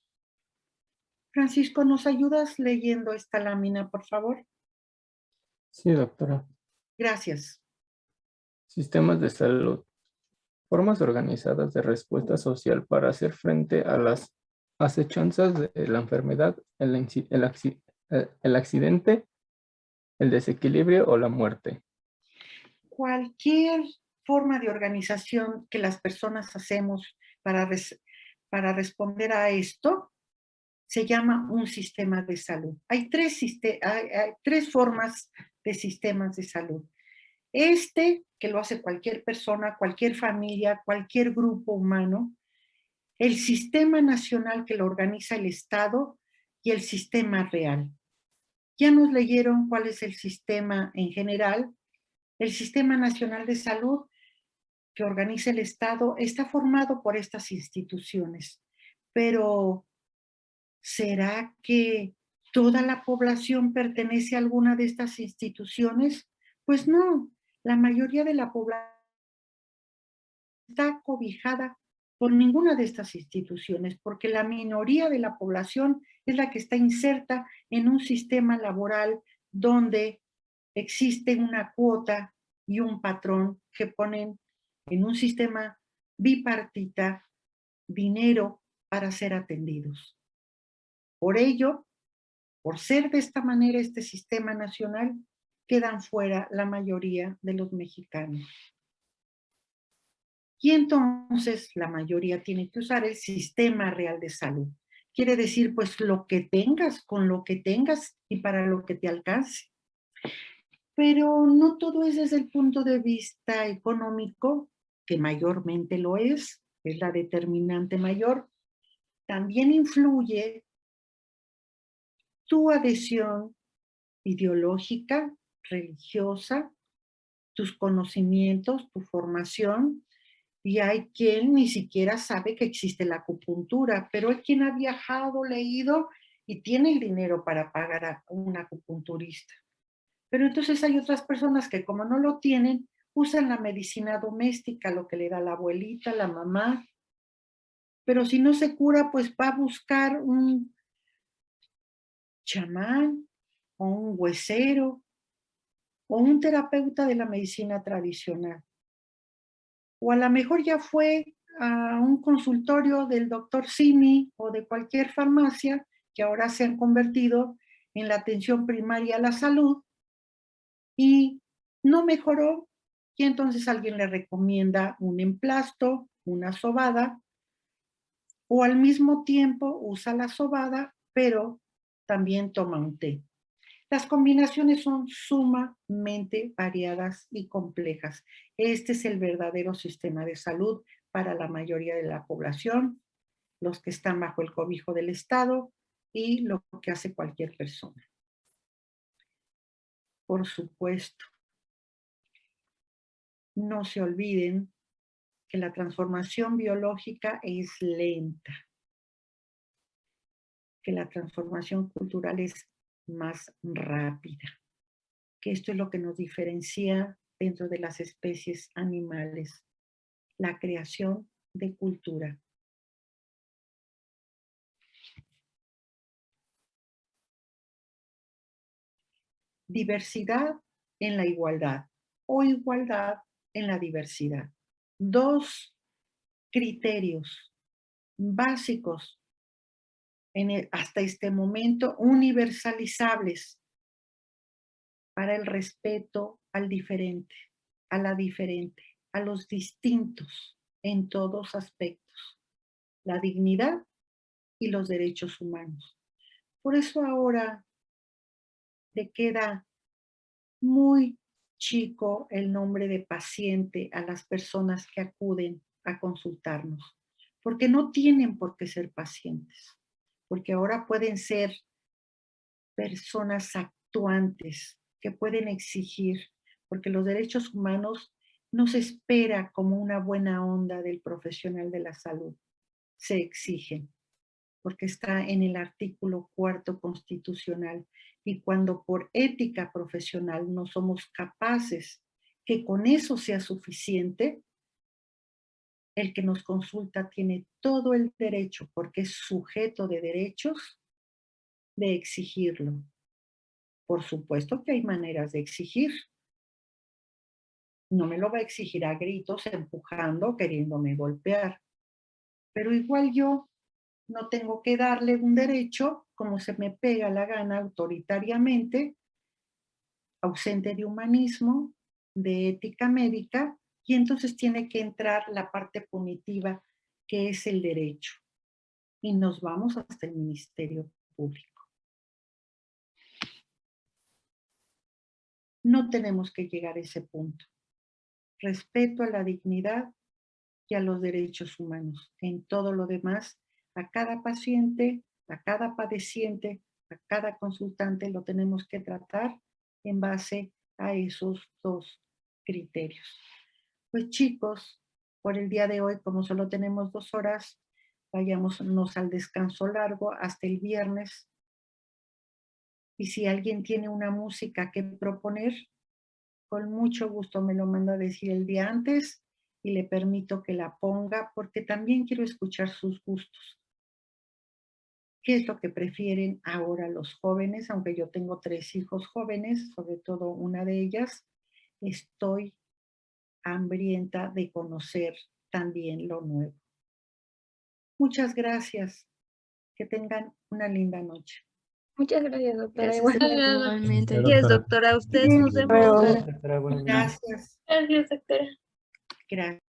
Francisco, ¿nos ayudas leyendo esta lámina, por favor? Sí, doctora. Gracias. Sistemas de salud. Formas organizadas de respuesta social para hacer frente a las acechanzas de la enfermedad, el accidente, el desequilibrio o la muerte. Cualquier forma de organización que las personas hacemos para responder a esto se llama un sistema de salud. Hay tres formas de sistemas de salud. Que lo hace cualquier persona, cualquier familia, cualquier grupo humano, el sistema nacional que lo organiza el Estado y el sistema real. Ya nos leyeron cuál es el sistema en general. El Sistema Nacional de Salud que organiza el Estado está formado por estas instituciones, pero ¿será que toda la población pertenece a alguna de estas instituciones? Pues no, la mayoría de la población está cobijada por ninguna de estas instituciones, porque la minoría de la población es la que está inserta en un sistema laboral donde existe una cuota y un patrón que ponen en un sistema bipartita dinero para ser atendidos. Por ello, por ser de esta manera este sistema nacional, quedan fuera la mayoría de los mexicanos. Y entonces la mayoría tiene que usar el sistema real de salud. Quiere decir, pues lo que tengas, con lo que tengas y para lo que te alcance. Pero no todo es desde el punto de vista económico, que mayormente lo es la determinante mayor. También influye tu adhesión ideológica, religiosa, tus conocimientos, tu formación, y hay quien ni siquiera sabe que existe la acupuntura, pero hay quien ha viajado, leído y tiene el dinero para pagar a un acupunturista. Pero entonces hay otras personas que como no lo tienen, usan la medicina doméstica, lo que le da la abuelita, la mamá, pero si no se cura, pues va a buscar un chamán o un huesero, o un terapeuta de la medicina tradicional. O a lo mejor ya fue a un consultorio del doctor Simi o de cualquier farmacia que ahora se han convertido en la atención primaria a la salud y no mejoró, y entonces alguien le recomienda un emplasto, una sobada, o al mismo tiempo usa la sobada, pero también toma un té. Las combinaciones son sumamente variadas y complejas. Este es el verdadero sistema de salud para la mayoría de la población, los que están bajo el cobijo del Estado y lo que hace cualquier persona. Por supuesto, no se olviden que la transformación biológica es lenta, que la transformación cultural es más rápida, que esto es lo que nos diferencia dentro de las especies animales, la creación de cultura. Diversidad en la igualdad o igualdad en la diversidad. Dos criterios básicos hasta este momento universalizables para el respeto al diferente, a la diferente, a los distintos en todos aspectos, la dignidad y los derechos humanos. Por eso ahora le queda muy chico el nombre de paciente a las personas que acuden a consultarnos, porque no tienen por qué ser pacientes, porque ahora pueden ser personas actuantes que pueden exigir, porque los derechos humanos no se espera como una buena onda del profesional de la salud, se exigen, porque está en el artículo 4 constitucional, y cuando por ética profesional no somos capaces que con eso sea suficiente, el que nos consulta tiene todo el derecho, porque es sujeto de derechos, de exigirlo. Por supuesto que hay maneras de exigir. No me lo va a exigir a gritos, empujando, queriéndome golpear. Pero igual yo no tengo que darle un derecho como se me pega la gana autoritariamente, ausente de humanismo, de ética médica, y entonces tiene que entrar la parte punitiva que es el derecho. Y nos vamos hasta el Ministerio Público. No tenemos que llegar a ese punto. Respeto a la dignidad y a los derechos humanos. En todo lo demás, a cada paciente, a cada padeciente, a cada consultante lo tenemos que tratar en base a esos dos criterios. Pues chicos, por el día de hoy, como solo tenemos 2 horas, vayámonos al descanso largo hasta el viernes. Y si alguien tiene una música que proponer, con mucho gusto me lo manda a decir el día antes y le permito que la ponga, porque también quiero escuchar sus gustos. ¿Qué es lo que prefieren ahora los jóvenes? Aunque yo tengo 3 hijos jóvenes, sobre todo una de ellas, estoy hambrienta de conocer también lo nuevo. Muchas gracias. Que tengan una linda noche. Muchas gracias, doctora. Gracias, Igualmente. Gracias, Yes, doctora. A usted nos vemos. Doctora, buenos días. Gracias. Gracias, doctora. Gracias.